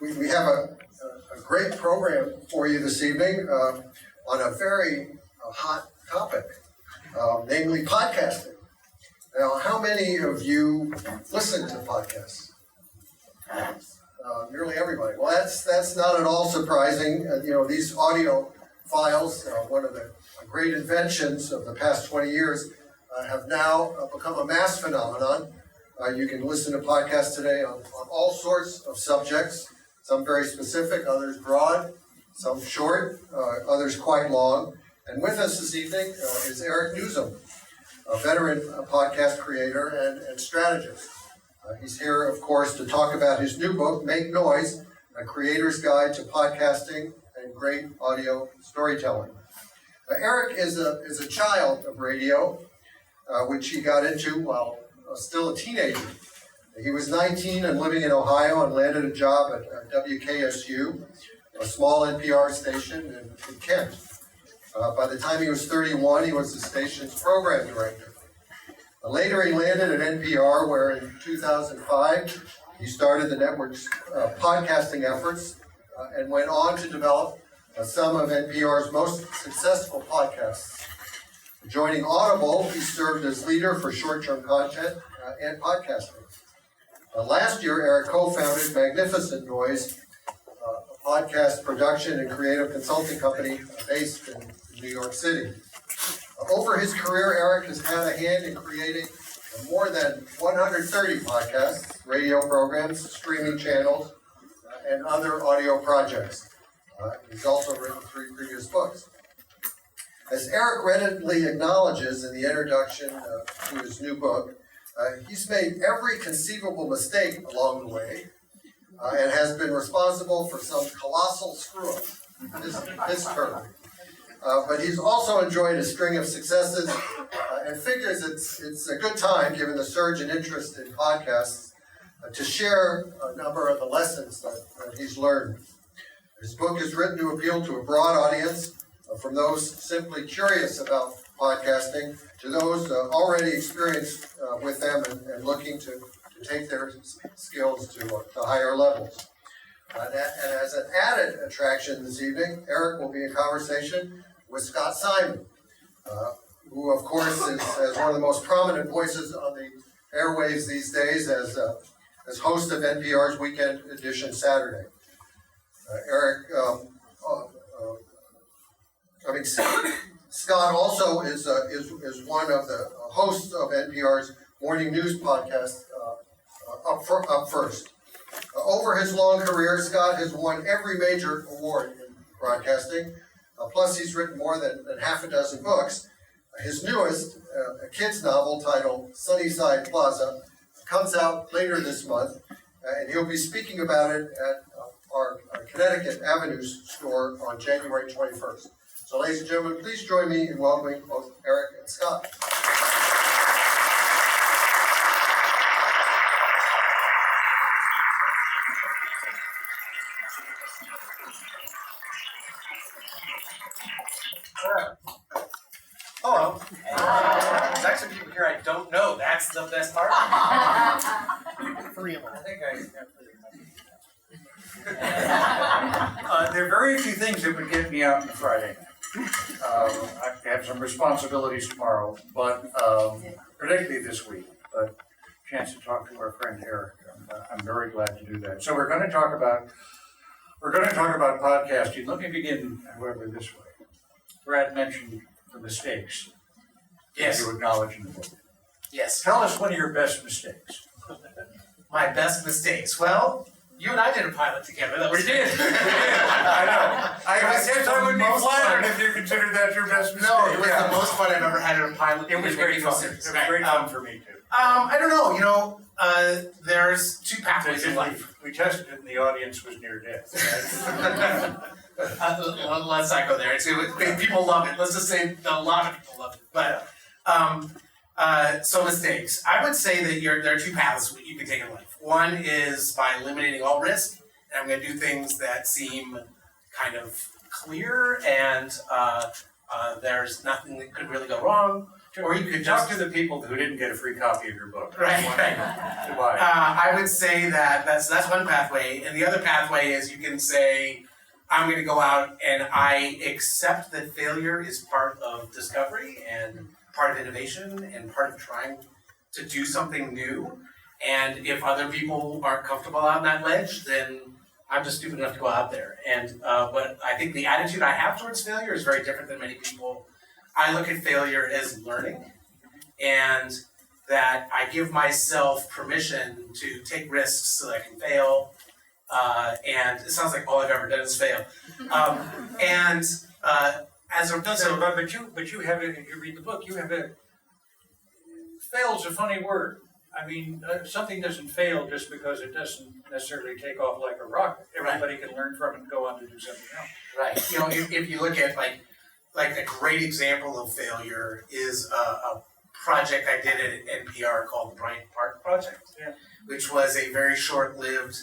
We have a great program for you this evening on a very hot topic, namely podcasting. Now, how many of you listen to podcasts? Nearly everybody. Well, that's not at all surprising. These audio files, one of the great inventions of the past 20 years, have now become a mass phenomenon. You can listen to podcasts today on all sorts of subjects, some very specific, others broad, some short, others quite long. And with us this evening is Eric Nuzum, a veteran podcast creator and strategist. He's here, of course, to talk about his new book, Make Noise, A Creator's Guide to Podcasting and Great Audio Storytelling. Eric is a child of radio, which he got into while still a teenager. He was 19 and living in Ohio and landed a job at WKSU, a small NPR station in Kent. By the time he was 31, he was the station's program director. Later, he landed at NPR, where in 2005, he started the network's podcasting efforts and went on to develop some of NPR's most successful podcasts. Joining Audible, he served as leader for short-term content and podcasting. Last year, Eric co-founded Magnificent Noise, a podcast production and creative consulting company based in New York City. Over his career, Eric has had a hand in creating more than 130 podcasts, radio programs, streaming channels, and other audio projects. He's also written 3 previous books. As Eric readily acknowledges in the introduction to his new book, he's made every conceivable mistake along the way and has been responsible for some colossal screw-ups this term. But he's also enjoyed a string of successes and figures it's a good time, given the surge in interest in podcasts, to share a number of the lessons that he's learned. His book is written to appeal to a broad audience, from those simply curious about podcasting to those already experienced with them and looking to take their skills to higher levels. And as an added attraction this evening, Eric will be in conversation with Scott Simon, who of course is one of the most prominent voices on the airwaves these days as host of NPR's Weekend Edition Saturday. Scott also is one of the hosts of NPR's morning news podcast, Up First. Over his long career, Scott has won every major award in broadcasting. Plus, he's written more than half a dozen books. His newest, a kid's novel titled Sunnyside Plaza, comes out later this month, and he'll be speaking about it at our Connecticut Avenue store on January 21st. So, ladies and gentlemen, please join me in welcoming both Eric and Scott. Hello. There's actually people here I don't know. That's the best part. Three of them. I think I there are very few things that would get me out on a Friday. I have some responsibilities tomorrow, but particularly this week. But chance to talk to our friend Eric. I'm very glad to do that. So we're going to talk about podcasting. Let me begin, however, this way. Brad mentioned the mistakes. Yes. You acknowledge in the book. Yes. Tell us one of your best mistakes. My best mistakes. Well, you and I did a pilot together. That was We did. I know. I guess I would be flattered if you considered that your best mistake. No, it was the most fun I've ever had in a pilot. It was great fun. It was great fun for me too. I don't know. There's 2 pathways in life. We tested it, and the audience was near death. Let's not go there. People love it. Let's just say a lot of people love it. But so mistakes. I would say that there are 2 paths you can take in life. One is by eliminating all risk, and I'm going to do things that seem kind of clear and there's nothing that could really go wrong. Or you could Talk just, to the people who didn't get a free copy of your book. Right, right. To buy it. I would say that that's one pathway, and the other pathway is you can say, I'm gonna go out and I accept that failure is part of discovery and part of innovation and part of trying to do something new. And if other people aren't comfortable on that ledge, then I'm just stupid enough to go out there. And but I think the attitude I have towards failure is very different than many people. I look at failure as learning, and that I give myself permission to take risks so that I can fail. And it sounds like all I've ever done is fail. As a But you have it, if you read the book, you have it, fail's a funny word. I mean, something doesn't fail just because it doesn't necessarily take off like a rocket. Everybody can learn from it and go on to do something else. Right. You know, if you look at like a great example of failure is a project I did at NPR called the Bryant Park Project, which was a very short-lived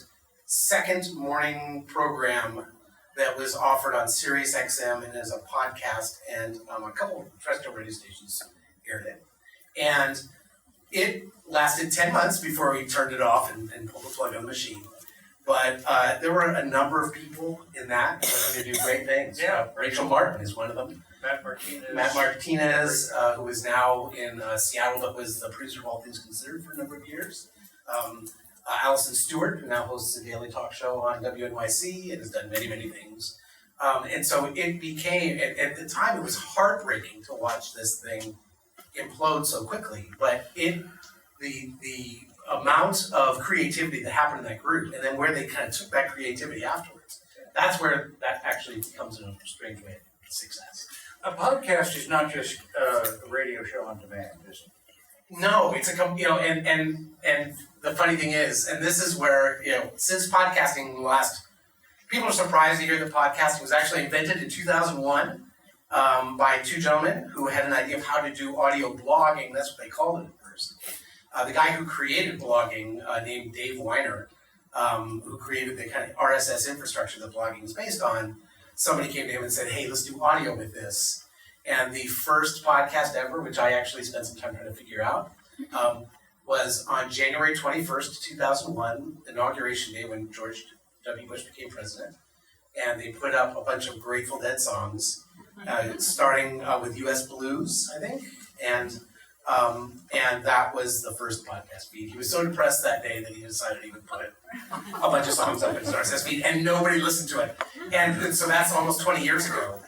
second morning program that was offered on Sirius XM and as a podcast, and a couple of terrestrial radio stations aired it. And it lasted 10 months before we turned it off and pulled the plug on the machine. But there were a number of people in that who were going to do great things. Yeah. Rachel Martin is one of them. Matt Martinez, who is now in Seattle, but was the producer of All Things Considered for a number of years. Allison Stewart, who now hosts a daily talk show on WNYC and has done many, many things. And so it became, at the time, it was heartbreaking to watch this thing implode so quickly. But the amount of creativity that happened in that group, and then where they kind of took that creativity afterwards, that's where that actually becomes in a strange way success. A podcast is not just a radio show on demand, is it? No, it's and the funny thing is, and this is where, since podcasting people are surprised to hear that podcasting was actually invented in 2001 by two gentlemen who had an idea of how to do audio blogging. That's what they called it at first. The guy who created blogging, named Dave Weiner, who created the kind of RSS infrastructure that blogging is based on, somebody came to him and said, hey, let's do audio with this. And the first podcast ever, which I actually spent some time trying to figure out, was on January 21st, 2001, Inauguration Day, when George W. Bush became president. And they put up a bunch of Grateful Dead songs, starting with US Blues, I think. And that was the first podcast feed. He was so depressed that day that he decided he would put a bunch of songs up in his RSS feed, and nobody listened to it. And so that's almost 20 years ago.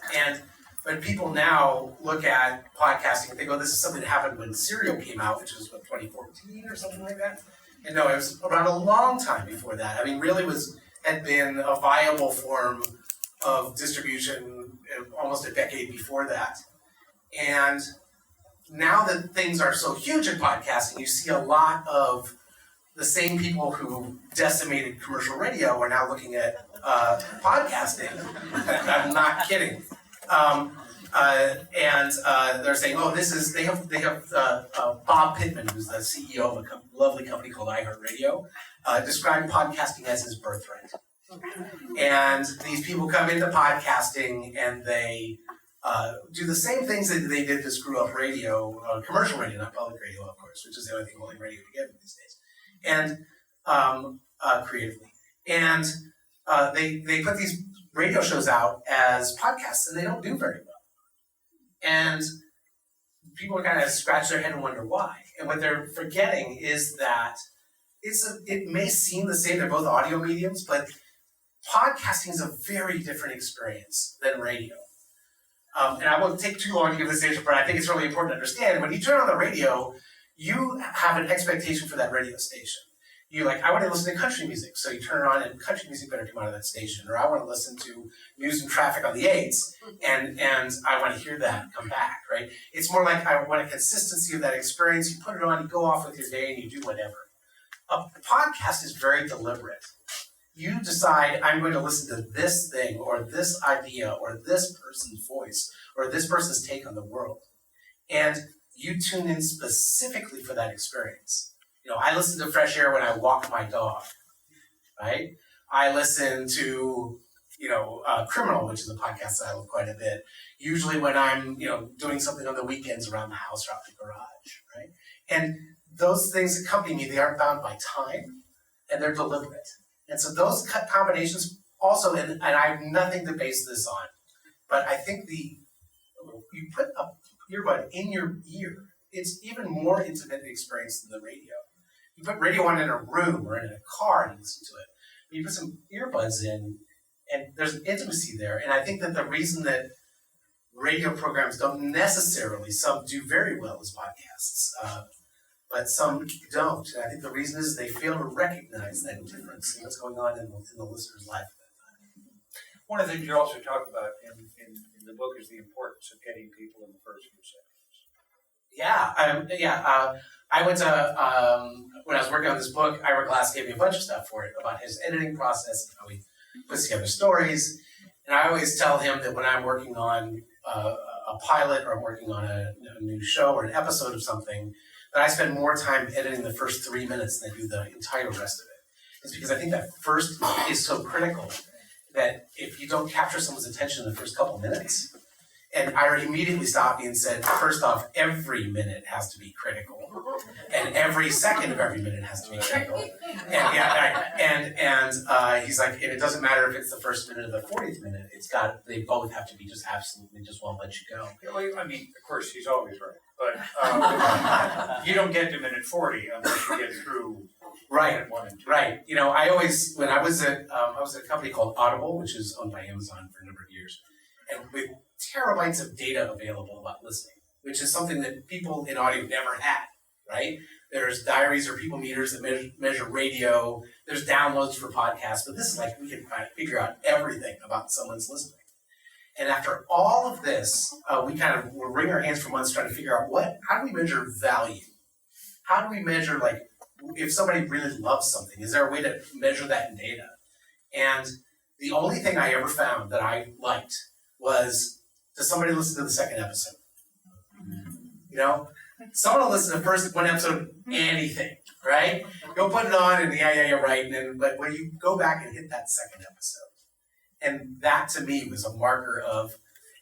But people now look at podcasting and think, oh, this is something that happened when Serial came out, which was, 2014 or something like that? And no, it was around a long time before that. I mean, really had been a viable form of distribution almost a decade before that. And now that things are so huge in podcasting, you see a lot of the same people who decimated commercial radio are now looking at podcasting. I'm not kidding. They're saying, oh, they have Bob Pittman, who's the CEO of a lovely company called iHeartRadio, described podcasting as his birthright. And these people come into podcasting and they do the same things that they did to screw up radio, commercial radio, not public radio, of course, which is the only thing holding radio together these days, and creatively. And they put these radio shows out as podcasts, and they don't do very well. And people kind of scratch their head and wonder why. And what they're forgetting is that it may seem the same, they're both audio mediums, but podcasting is a very different experience than radio. And I won't take too long to give this answer, but I think it's really important to understand. When you turn on the radio, you have an expectation for that radio station. You're like, I want to listen to country music, so you turn it on and country music better come out of that station. Or I want to listen to news and traffic on the 8s, and I want to hear that come back, right? It's more like I want a consistency of that experience. You put it on, you go off with your day, and you do whatever. A podcast is very deliberate. You decide, I'm going to listen to this thing, or this idea, or this person's voice, or this person's take on the world. And you tune in specifically for that experience. I listen to Fresh Air when I walk my dog, right? I listen to, Criminal, which is a podcast that I love quite a bit, usually when I'm, doing something on the weekends around the house or out in the garage, right? And those things accompany me, they aren't bound by time, and they're deliberate. And so those combinations also, and I have nothing to base this on, but I think you put a earbud in your ear, it's even more intimate experience than the radio. You put radio on in a room or in a car and listen to it. But you put some earbuds in, and there's an intimacy there. And I think that the reason that radio programs don't necessarily, some do very well as podcasts, but some don't. And I think the reason is they fail to recognize that difference in what's going on in the listener's life at that time. One of the things you also talk about in the book is the importance of getting people in the first few seconds. I went to, when I was working on this book, Ira Glass gave me a bunch of stuff for it about his editing process and how he puts together stories. And I always tell him that when I'm working on a pilot or I'm working on a new show or an episode of something, that I spend more time editing the first 3 minutes than I do the entire rest of it. It's because I think that first is so critical that if you don't capture someone's attention in the first couple minutes, and Ira immediately stopped me and said, first off, every minute has to be critical. And every second of every minute has to be critical. And he's like, and it doesn't matter if it's the first minute or the 40th minute, they both have to be just absolutely just won't let you go. Well, I mean, of course, he's always right. But you don't get to minute 40 unless you get through minute 1 and 2. Right. I always, when I was at a company called Audible, which is owned by Amazon for a number of years, and with terabytes of data available about listening, which is something that people in audio never had, right? There's diaries or people meters that measure radio. There's downloads for podcasts, but this is like we can figure out everything about someone's listening. And after all of this, we kind of were wringing our hands for months trying to figure out how do we measure value? How do we measure, like, if somebody really loves something? Is there a way to measure that in data? And the only thing I ever found that I liked was, does somebody listen to the second episode? Someone will listen to the first one episode of anything, right? You'll put it on and yeah, you're right. But when you go back and hit that second episode, and that to me was a marker of,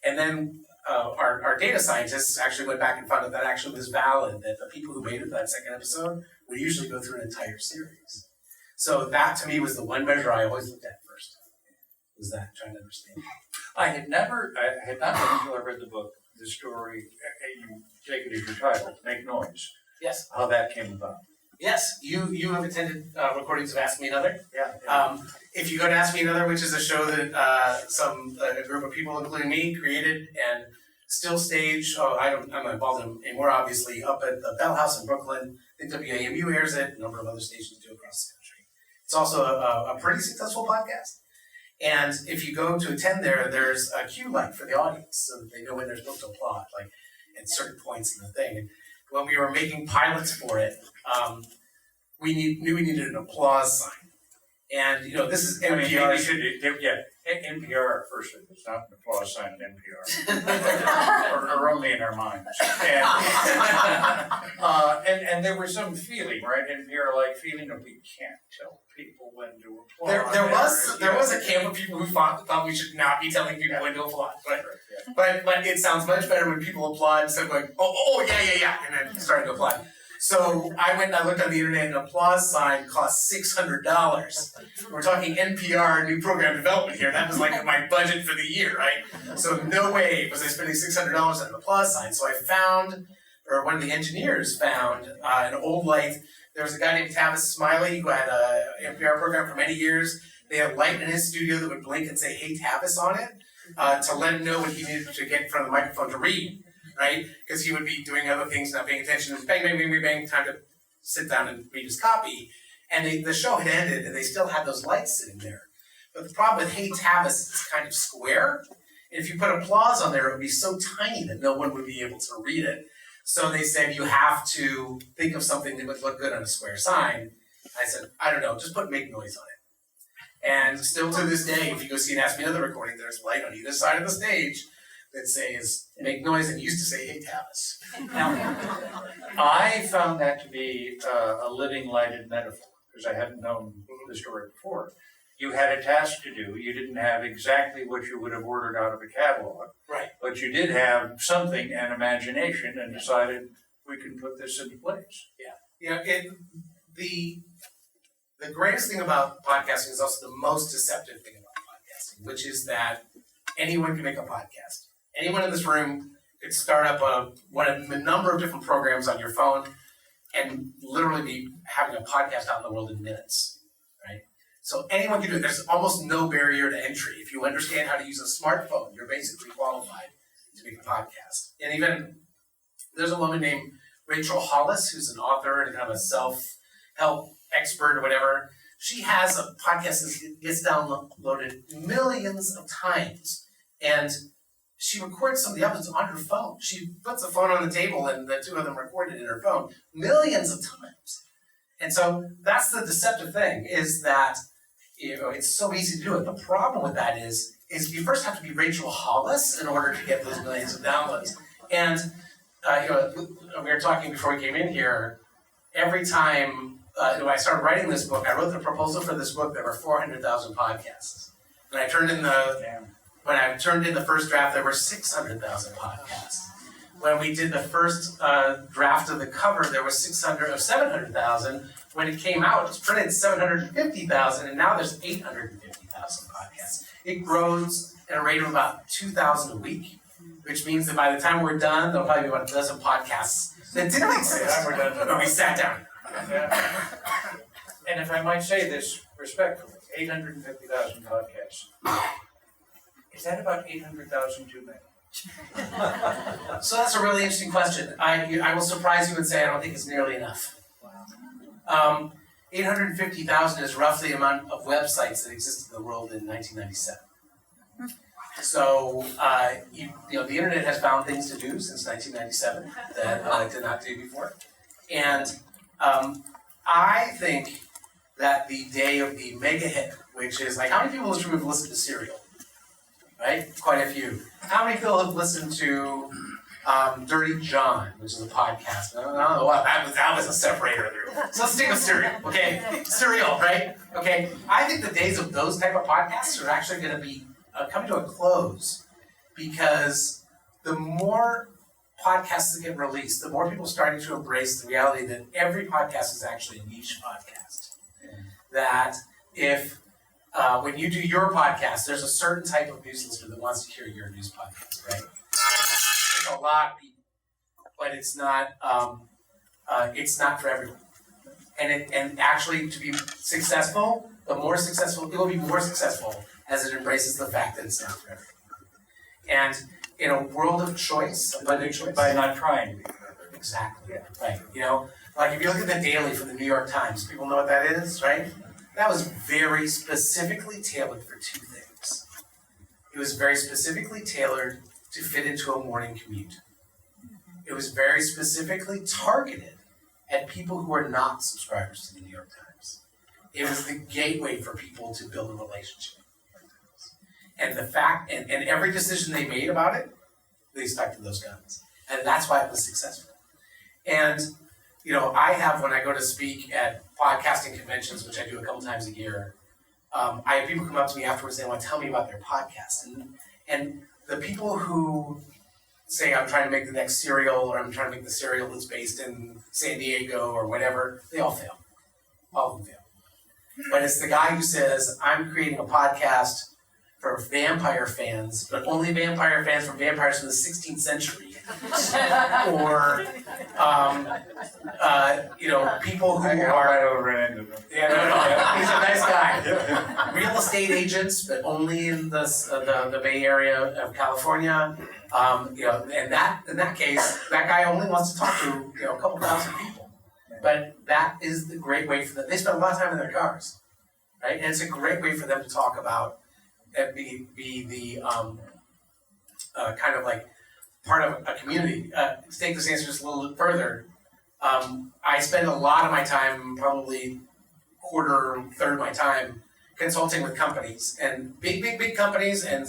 and then our data scientists actually went back and found out that actually was valid, that the people who made it to that second episode would usually go through an entire series. So that to me was the one measure I always looked at first, was that, trying to understand. I had not read until I read the book, the story, you take it as your title, Make Noise. Yes. How that came about. Yes, you have attended recordings of Ask Me Another. Yeah. If you go to Ask Me Another, which is a show that a group of people, including me, created and still stage. I'm not involved in it anymore, obviously, up at the Bell House in Brooklyn. I think WAMU airs it, a number of other stations do across the country. It's also a pretty successful podcast. And if you go to attend there, there's a cue light for the audience so that they know when they're supposed to applaud, like at certain points in the thing. And when we were making pilots for it, we knew we needed an applause sign. And this is NPR. NPR first. It's not an applause sign at NPR, or only in our minds. And there was some feeling, right? NPR-like feeling of we can't tell people when to applaud. There was a camp of people who thought we should not be telling people when to applaud. But it sounds much better when people applaud instead of going, oh yeah, and then starting to applaud. So I went and I looked on the internet, and an applause sign cost $600. We're talking NPR new program development here. That was like my budget for the year, right? So no way was I spending $600 on an applause sign. So I found, or one of the engineers found, an old light. There was a guy named Tavis Smiley who had an NPR program for many years. They had a light in his studio that would blink and say, "Hey Tavis" on it, to let him know when he needed to get in front of the microphone to read. Right? Because he would be doing other things, not paying attention, and bang, bang, bang, bang, bang, time to sit down and read his copy. And the show had ended, and they still had those lights sitting there. But the problem with Hey Tavis, it's kind of square. And if you put applause on there, it would be so tiny that no one would be able to read it. So they said, you have to think of something that would look good on a square sign. I said, I don't know, just put Make Noise on it. And still to this day, if you go see an Ask Me Another recording, there's light on either side of the stage that says Make Noise, and used to say Hey Tavis. Now, I found that to be a living lighted metaphor, because I hadn't known the story before. you had a task to do. You didn't have exactly what you would have ordered out of a catalog. Right. But you did have something and imagination and decided we can put this into place. You know, the greatest thing about podcasting is also the most deceptive thing about podcasting, which is that anyone can make a podcast. Anyone in this room could start up a number of different programs on your phone and literally be having a podcast out in the world in minutes, right? So anyone can do it. There's almost no barrier to entry. If you understand how to use a smartphone, you're basically qualified to make a podcast. And even there's a woman named Rachel Hollis, who's an author and kind of a self-help expert or whatever. She has a podcast that gets downloaded millions of times, and she records some of the episodes on her phone. She puts the phone on the table and the two of them record it in her phone millions of times. And so that's the deceptive thing, is that it's so easy to do it. The problem with that is you first have to be Rachel Hollis in order to get those millions of downloads. And we were talking before we came in here, every time when I started writing this book, I wrote the proposal for this book, there were 400,000 podcasts. When I turned in the first draft, there were 600,000 podcasts. When we did the first draft of the cover, there was 700,000. When it came out, it was printed 750,000, and now there's 850,000 podcasts. It grows at a rate of about 2,000 a week, which means that by the time we're done, there'll probably be about a dozen podcasts that didn't exist when we sat down. Yeah. And if I might say this respectfully, 850,000 podcasts. Is that about 800,000 too many? So that's a really interesting question. I will surprise you and say I don't think it's nearly enough. 850,000 is roughly the amount of websites that existed in the world in 1997. So, the internet has found things to do since 1997 that it did not do before. And I think that the day of the mega hit, which is like, how many people in this room have listened to Serial? Right? Quite a few. How many people have listened to Dirty John, which is a podcast? I don't know, wow, that was a separator of the room. So let's stick with Serial, okay? Serial, right? Okay, I think the days of those type of podcasts are actually going to be coming to a close, because the more podcasts that get released, the more people are starting to embrace the reality that every podcast is actually a niche podcast. That if when you do your podcast, there's a certain type of news listener that wants to hear your news podcast, right? It's a lot of people, but it's not for everyone. And actually, to be successful, it will be more successful as it embraces the fact that it's not for everyone. And in a world of choice, abundant choice, By not trying to be. exactly, right? Like if you look at the Daily from the New York Times, people know what that is, right? That was very specifically tailored for two things. It was very specifically tailored to fit into a morning commute. It was very specifically targeted at people who are not subscribers to the New York Times. It was the gateway for people to build a relationship. And the fact, and every decision they made about it, they stuck to those guns. And that's why it was successful. And, I have, when I go to speak at podcasting conventions, which I do a couple times a year, I have people come up to me afterwards and they want to tell me about their podcast. And the people who say, I'm trying to make the next Serial, or I'm trying to make the Serial that's based in San Diego or whatever, they all fail. All of them fail. But it's the guy who says, I'm creating a podcast for vampire fans, but only vampire fans from vampires from the 16th century. Or, people who are... right over and into them. Yeah, no, he's a nice guy. Real estate agents, but only in the Bay Area of California. In that case, that guy only wants to talk to, a couple thousand people. But that is the great way for them. They spend a lot of time in their cars, right? And it's a great way for them to talk about, be the kind of like part of a community. To take this answer just a little bit further, I spend a lot of my time, probably third of my time, consulting with companies, and big companies and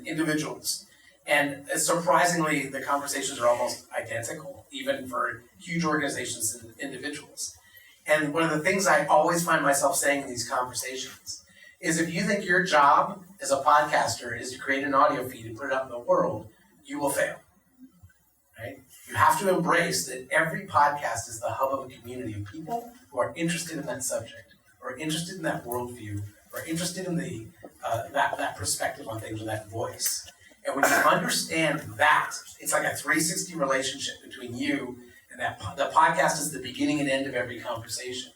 individuals. And surprisingly, the conversations are almost identical, even for huge organizations and individuals. And one of the things I always find myself saying in these conversations is if you think your job as a podcaster is to create an audio feed and put it out in the world, you will fail, right? You have to embrace that every podcast is the hub of a community of people who are interested in that subject, or interested in that worldview, or interested in the that perspective on things, or that voice. And when you understand that, it's like a 360 relationship between you and that. The podcast is the beginning and end of every conversation.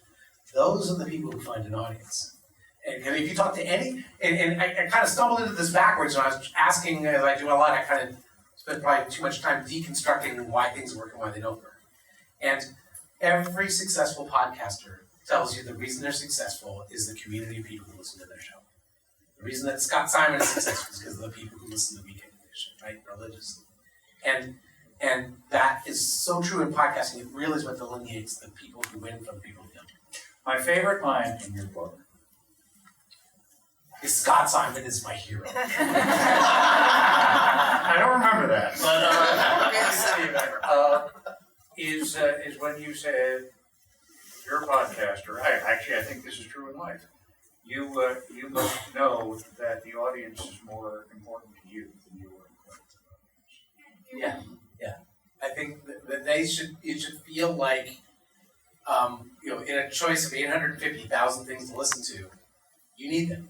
Those are the people who find an audience. And if you talk to any, and I kind of stumbled into this backwards when I was asking, as I do a lot, I kind of spent probably too much time deconstructing why things work and why they don't work. And every successful podcaster tells you the reason they're successful is the community of people who listen to their show. The reason that Scott Simon is successful is because of the people who listen to Weekend Edition, right, religiously. And that is so true in podcasting. It really is what delineates the people who win from the people who don't. My favorite line in your book is Scott Simon is my hero. I don't remember that, but is when you said you're a podcaster. I think this is true in life. You must know that the audience is more important to you than you are important to the audience. Yeah. I think that it should feel like, in a choice of 850,000 things to listen to, you need them.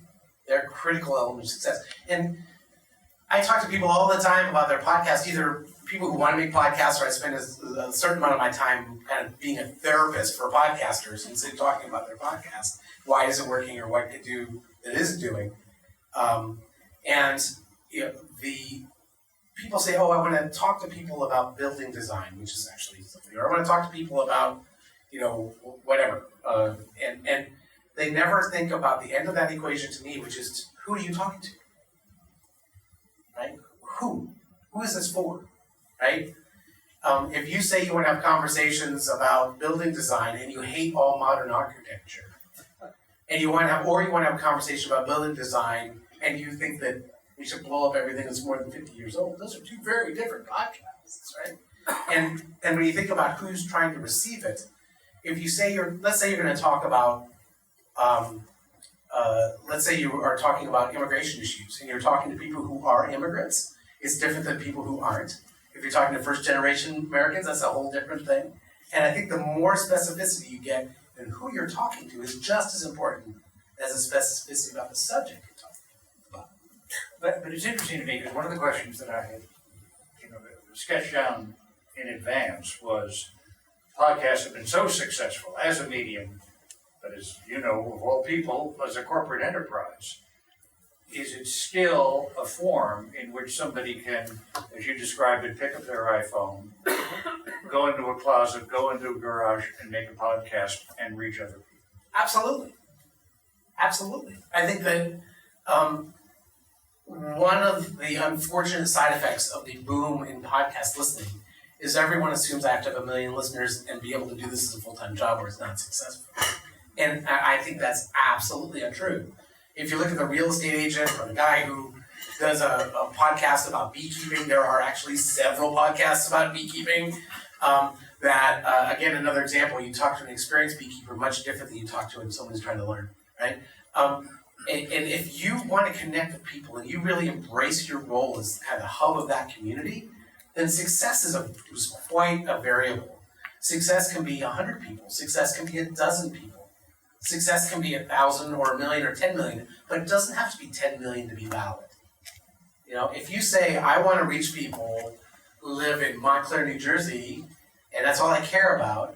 They're a critical element of success. And I talk to people all the time about their podcasts, either people who want to make podcasts, or I spend a certain amount of my time kind of being a therapist for podcasters and talking about their podcast. Why is it working, or what it do that isn't doing? The people say, oh, I want to talk to people about building design, which is actually something, or I want to talk to people about, whatever. And they never think about the end of that equation to me, which is, who are you talking to? Right? Who? Who is this for? Right? If you say you want to have conversations about building design and you hate all modern architecture, and you want to have a conversation about building design and you think that we should blow up everything that's more than 50 years old, those are two very different podcasts, right? And when you think about who's trying to receive it, if you say let's say you're going to talk about, let's say you are talking about immigration issues and you're talking to people who are immigrants, it's different than people who aren't. If you're talking to first generation Americans, that's a whole different thing. And I think the more specificity you get in who you're talking to is just as important as the specificity about the subject you're talking about. But it's interesting to me because one of the questions that I had, sketched down in advance was podcasts have been so successful as a medium, but as you know, of all people, as a corporate enterprise. Is it still a form in which somebody can, as you described it, pick up their iPhone, go into a closet, go into a garage, and make a podcast and reach other people? Absolutely. Absolutely. I think that one of the unfortunate side effects of the boom in podcast listening is everyone assumes I have to have 1 million listeners and be able to do this as a full-time job or it's not successful. And I think that's absolutely untrue. If you look at the real estate agent or the guy who does a podcast about beekeeping, there are actually several podcasts about beekeeping. Again, another example, you talk to an experienced beekeeper much different than you talk to someone who's trying to learn, right? And if you want to connect with people and you really embrace your role as kind of the hub of that community, then success is quite a variable. Success can be 100 people. Success can be 12 people. Success can be 1,000 or 1 million or 10 million, but it doesn't have to be 10 million to be valid. If you say, I want to reach people who live in Montclair, New Jersey, and that's all I care about,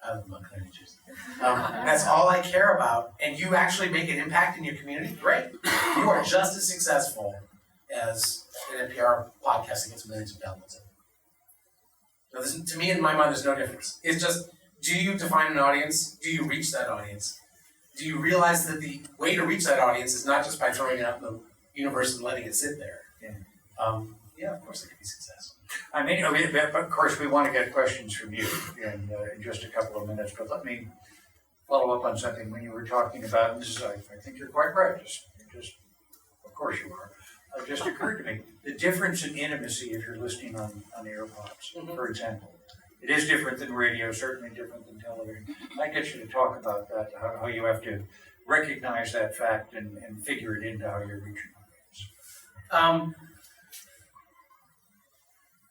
I live in Montclair, New Jersey, that's all I care about, and you actually make an impact in your community, great. You are just as successful as an NPR podcast that gets millions of downloads. To me, in my mind, there's no difference. It's just, do you define an audience? Do you reach that audience? Do you realize that the way to reach that audience is not just by throwing it out in the universe and letting it sit there? Yeah, of course it can be successful. But of course we want to get questions from you in just a couple of minutes, but let me follow up on something when you were talking about, and this is, I think you're quite right, of course you are. It just occurred to me, the difference in intimacy if you're listening on AirPods, for example. It is different than radio, certainly different than television. I get you to talk about that, how you have to recognize that fact and figure it into how you're reaching Um,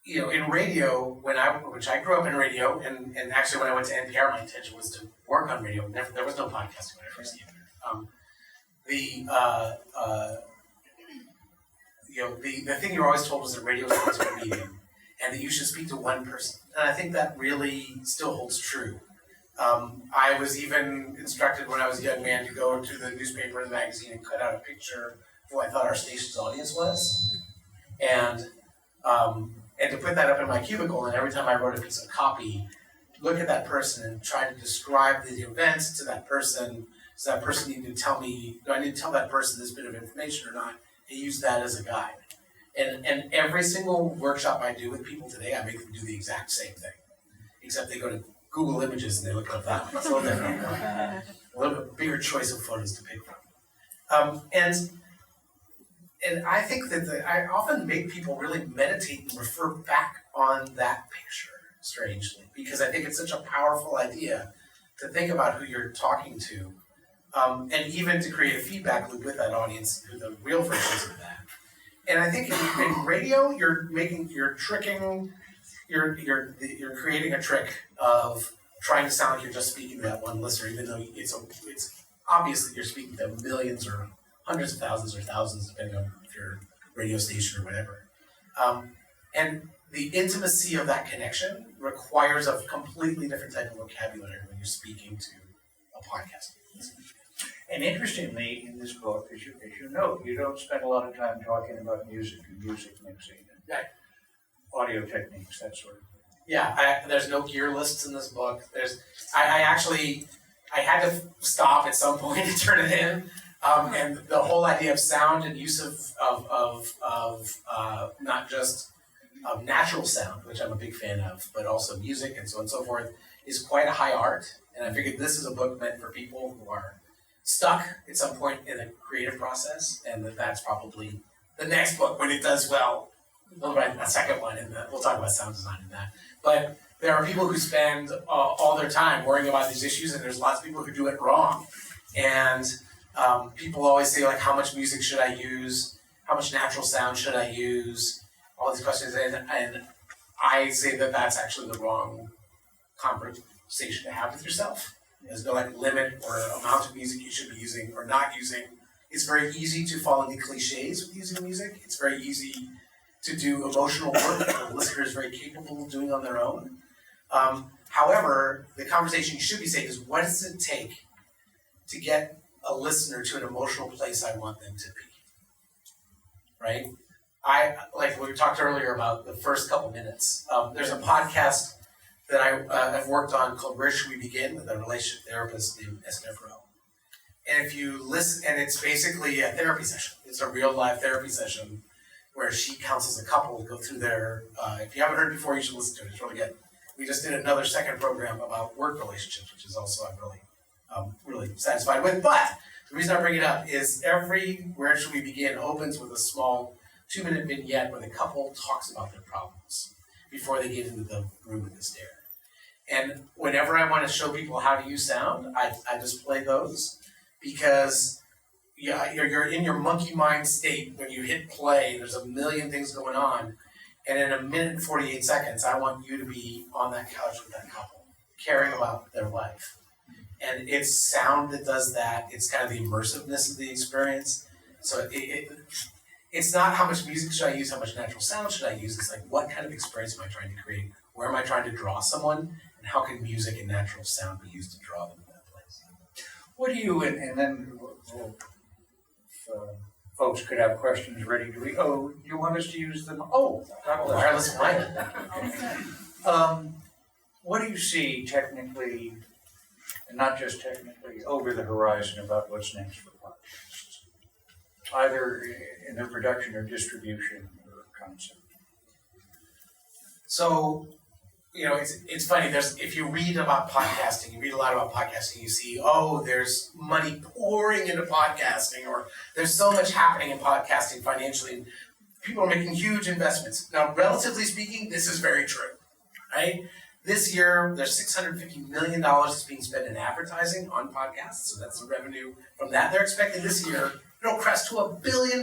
in radio, which I grew up in radio, and actually when I went to NPR, my intention was to work on radio. There was no podcasting when I first came there. The thing you were always told was that radio was a medium, and that you should speak to one person. And I think that really still holds true. I was even instructed when I was a young man to go to the newspaper or the magazine and cut out a picture of who I thought our station's audience was, and to put that up in my cubicle, and every time I wrote a piece of copy, look at that person and try to describe the events to that person. So that person needed to tell me, do I need to tell that person this bit of information or not? And use that as a guide. And every single workshop I do with people today, I make them do the exact same thing. Except they go to Google Images and they look up that. It's a little different. A little bit bigger choice of photos to pick from. And I think that I often make people really meditate and refer back on that picture, strangely, because I think it's such a powerful idea to think about who you're talking to, and even to create a feedback loop with that audience, who the real versions of that. And I think in radio, you're creating a trick of trying to sound like you're just speaking to that one listener, even though it's obvious that you're speaking to millions or hundreds of thousands or thousands, depending on if you're a radio station or whatever. And the intimacy of that connection requires a completely different type of vocabulary when you're speaking to a podcast. And interestingly, in this book, as you note, you don't spend a lot of time talking about music and music mixing and audio techniques, that sort of thing. Yeah, there's no gear lists in this book. I had to stop at some point to turn it in. And the whole idea of sound and use of not just natural sound, which I'm a big fan of, but also music and so on and so forth, is quite a high art. And I figured this is a book meant for people who are stuck at some point in the creative process, and that's probably the next book when it does well. We'll write a second one, and we'll talk about sound design in that. But there are people who spend all their time worrying about these issues, and there's lots of people who do it wrong. And people always say, like, how much music should I use? How much natural sound should I use? All these questions, and I say that that's actually the wrong conversation to have with yourself. There's no limit or amount of music you should be using or not using. It's very easy to fall into cliches with using music. It's very easy to do emotional work that the listener is very capable of doing on their own. However, the conversation you should be saying is, what does it take to get a listener to an emotional place I want them to be? Right? Like we talked earlier about the first couple minutes. There's a podcast that I've worked on called Where Should We Begin, with a relationship therapist named Esther Rowe. And if you listen, and it's basically a therapy session. It's a real live therapy session where she counsels a couple to go through their, if you haven't heard it before, you should listen to it. It's really good. We just did another second program about work relationships, which is also I'm really satisfied with. But the reason I bring it up is every Where Should We Begin opens with a small 2-minute vignette where the couple talks about their problems before they get into the room with the stair. And whenever I want to show people how to use sound, I just play those, because you're in your monkey mind state when you hit play. There's a million things going on, and in 1 minute and 48 seconds, I want you to be on that couch with that couple, caring about their life. And it's sound that does that. It's kind of the immersiveness of the experience. So it's not how much music should I use, how much natural sound should I use. It's like, what kind of experience am I trying to create? Where am I trying to draw someone? And how can music and natural sound be used to draw them to that place? What do you, and then folks could have questions ready to read. Oh, you want us to use them? Oh, wireless mic. What do you see technically, and not just technically, over the horizon about what's next for podcasts? Either in their production or distribution or concept. So, it's funny. If you read about podcasting, you read a lot about podcasting, you see, there's money pouring into podcasting, or there's so much happening in podcasting financially, and people are making huge investments. Now, relatively speaking, this is very true, right? This year, there's $650 million that's being spent in advertising on podcasts, so that's the revenue from that. They're expecting this year it'll crest to $1 billion,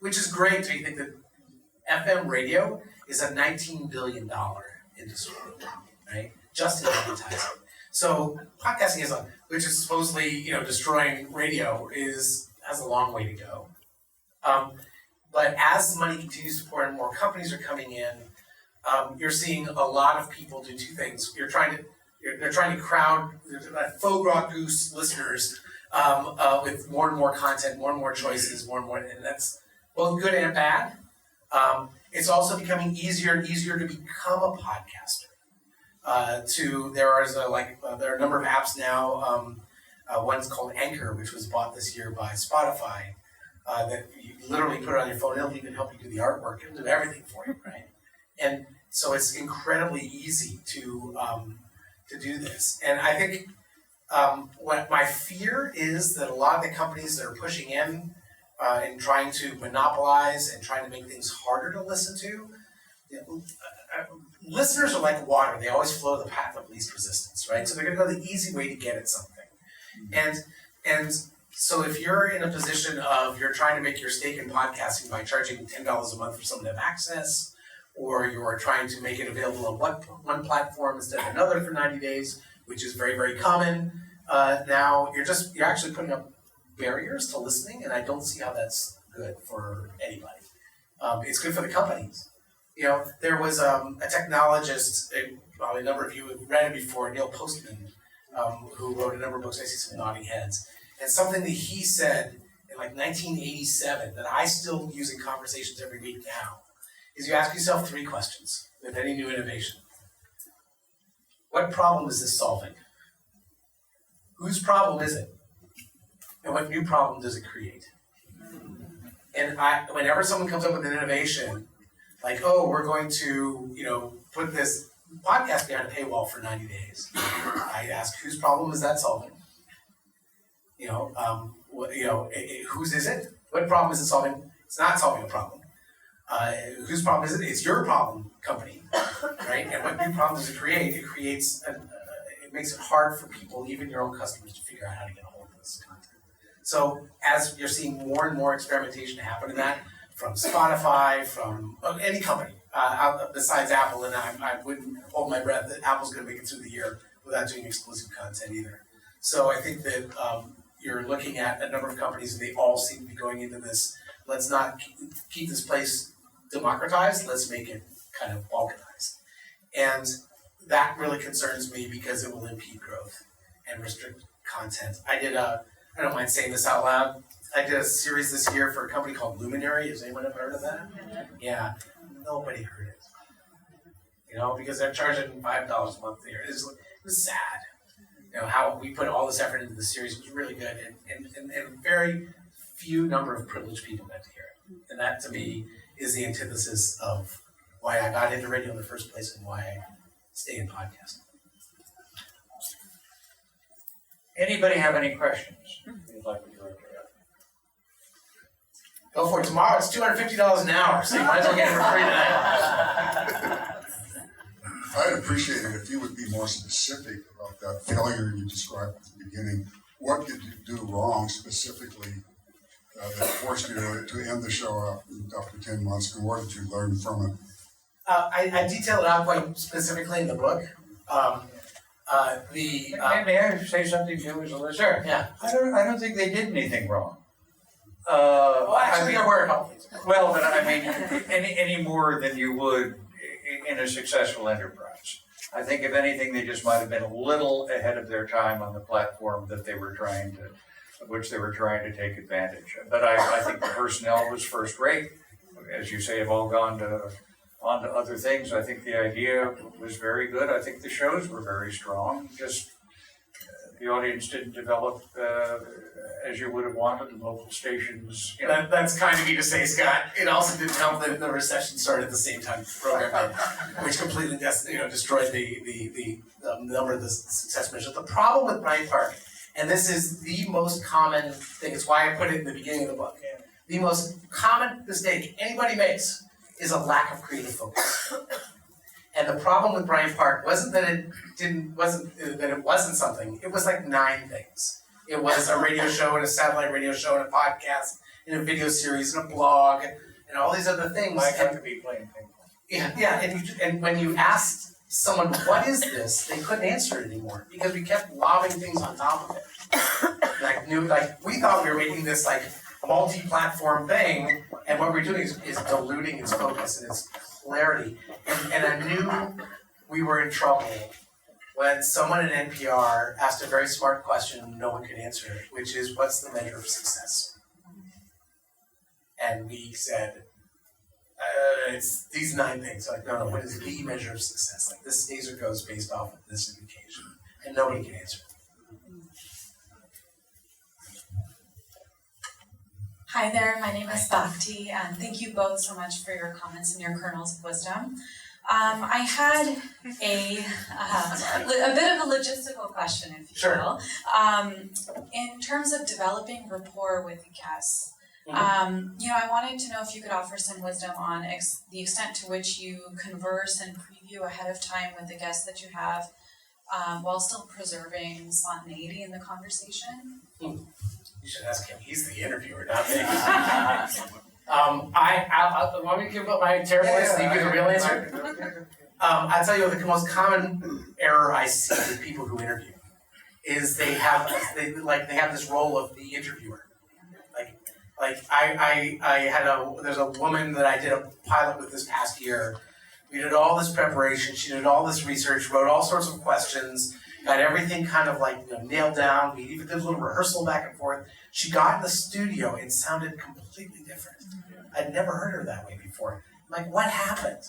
which is great. So you think that FM radio is a $19 billion industry, right? Just in advertising. So podcasting which is supposedly destroying radio, has a long way to go. But as the money continues to pour in, more companies are coming in. You're seeing a lot of people do two things. They're trying to crowd faux gras goose listeners with more and more content, more and more choices, more and more, and that's both good and bad. It's also becoming easier and easier to become a podcaster. There are a number of apps now. One's called Anchor, which was bought this year by Spotify. That you literally put it on your phone. It'll even help you do the artwork. It'll do everything for you, right? And so it's incredibly easy to do this. And I think what my fear is that a lot of the companies that are pushing in and trying to monopolize and trying to make things harder to listen to, listeners are like water. They always flow the path of least resistance, right? So they're going to go the easy way to get at something. And so if you're in a position of you're trying to make your stake in podcasting by charging $10 a month for someone to have access, or you're trying to make it available on one platform instead of another for 90 days, which is very, very common, now you're actually putting up barriers to listening, and I don't see how that's good for anybody. It's good for the companies. There was a technologist, probably a number of you have read it before, Neil Postman, who wrote a number of books. I see some nodding heads. And something that he said in 1987 that I still use in conversations every week now is you ask yourself 3 questions with any new innovation. What problem is this solving? Whose problem is it? And what new problem does it create? And whenever someone comes up with an innovation, like, oh, we're going to, put this podcast behind a paywall for 90 days. I ask, whose problem is that solving? Whose is it? What problem is it solving? It's not solving a problem. Whose problem is it? It's your problem, company, right? And what new problem does it create? It creates, it makes it hard for people, even your own customers, to figure out how to get a hold of this content. So as you're seeing more and more experimentation happen in that, from Spotify, from any company, besides Apple, and I wouldn't hold my breath that Apple's going to make it through the year without doing exclusive content either. So I think that you're looking at a number of companies, and they all seem to be going into this. Let's not keep this place democratized. Let's make it kind of balkanized. And that really concerns me because it will impede growth and restrict content. I don't mind saying this out loud, I did a series this year for a company called Luminary. Has anyone ever heard of that? Yeah, nobody heard it. Because they're charging $5 a month there. It was sad. How we put all this effort into the series was really good, and a very few number of privileged people got to hear it. And that, to me, is the antithesis of why I got into radio in the first place and why I stay in podcasting. Anybody have any questions you'd like to direct? Go for it. Tomorrow it's $250 an hour, so you might as well get it for free tonight. I'd appreciate it if you would be more specific about that failure you described at the beginning. What did you do wrong specifically that forced you to end the show after 10 months, and what did you learn from it? I detail it out quite specifically in the book. May I say something to you as a listener? Sure, yeah. I don't think they did anything wrong. There were a couple things. Well, but I mean, any more than you would in a successful enterprise. I think if anything, they just might have been a little ahead of their time on the platform that they were trying to take advantage of. But I think the personnel was first rate. As you say, have all gone on to other things. I think the idea was very good. I think the shows were very strong. Just the audience didn't develop as you would have wanted. The local stations. That's kind of you to say, Scott. It also didn't help that the recession started at the same time the program did, which completely destroyed the number of the success measures. The problem with Bryant Park, and this is the most common thing, it's why I put it in the beginning of the book. The most common mistake anybody makes is a lack of creative focus. And the problem with Bryant Park wasn't that it wasn't something. It was like 9 things. It was a radio show and a satellite radio show and a podcast and a video series and a blog and all these other things. Might have to be playing ping pong. Yeah, and when you asked someone, what is this? They couldn't answer it anymore because we kept lobbing things on top of it. We thought we were making this like multi-platform thing, and what we're doing is diluting its focus and its clarity. And I knew we were in trouble when someone at NPR asked a very smart question and no one could answer it, which is, what's the measure of success? And we said, it's these 9 things. Like, no, what is the measure of success? Like, this stays or goes based off of this indication. And nobody can answer it. Hi there, my name is Bhakti, and thank you both so much for your comments and your kernels of wisdom. I had a bit of a logistical question, if you will. In terms of developing rapport with the guests, I wanted to know if you could offer some wisdom on the extent to which you converse and preview ahead of time with the guests that you have, while still preserving spontaneity in the conversation. You should ask him. He's the interviewer, not me. I'll want me to give up my terrible answer and you give the real answer? I'll tell you the most common error I see with people who interview is they have this role of the interviewer. There's a woman that I did a pilot with this past year. We did all this preparation, she did all this research, wrote all sorts of questions, got everything kind of nailed down. We even did a little rehearsal back and forth. She got in the studio and sounded completely different. I'd never heard her that way before. I'm like, what happened?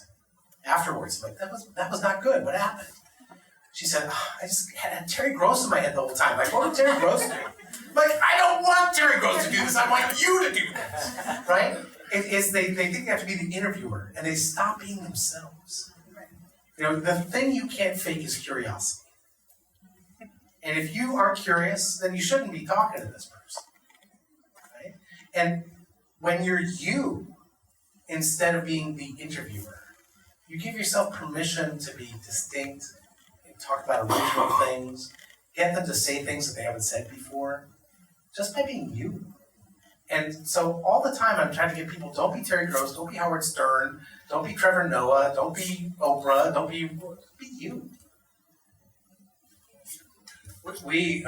Afterwards, I'm like, that was not good. What happened? She said, I just had Terry Gross in my head the whole time. Like, what would Terry Gross do? I'm like, I don't want Terry Gross to do this. I want you to do this, right? They think they have to be the interviewer, and they stop being themselves. The thing you can't fake is curiosity. And if you are curious, then you shouldn't be talking to this person, right? And when you're you, instead of being the interviewer, you give yourself permission to be distinct, and talk about original things, get them to say things that they haven't said before, just by being you. And so all the time I'm trying to get people, don't be Terry Gross, don't be Howard Stern, don't be Trevor Noah, don't be Oprah, be you. We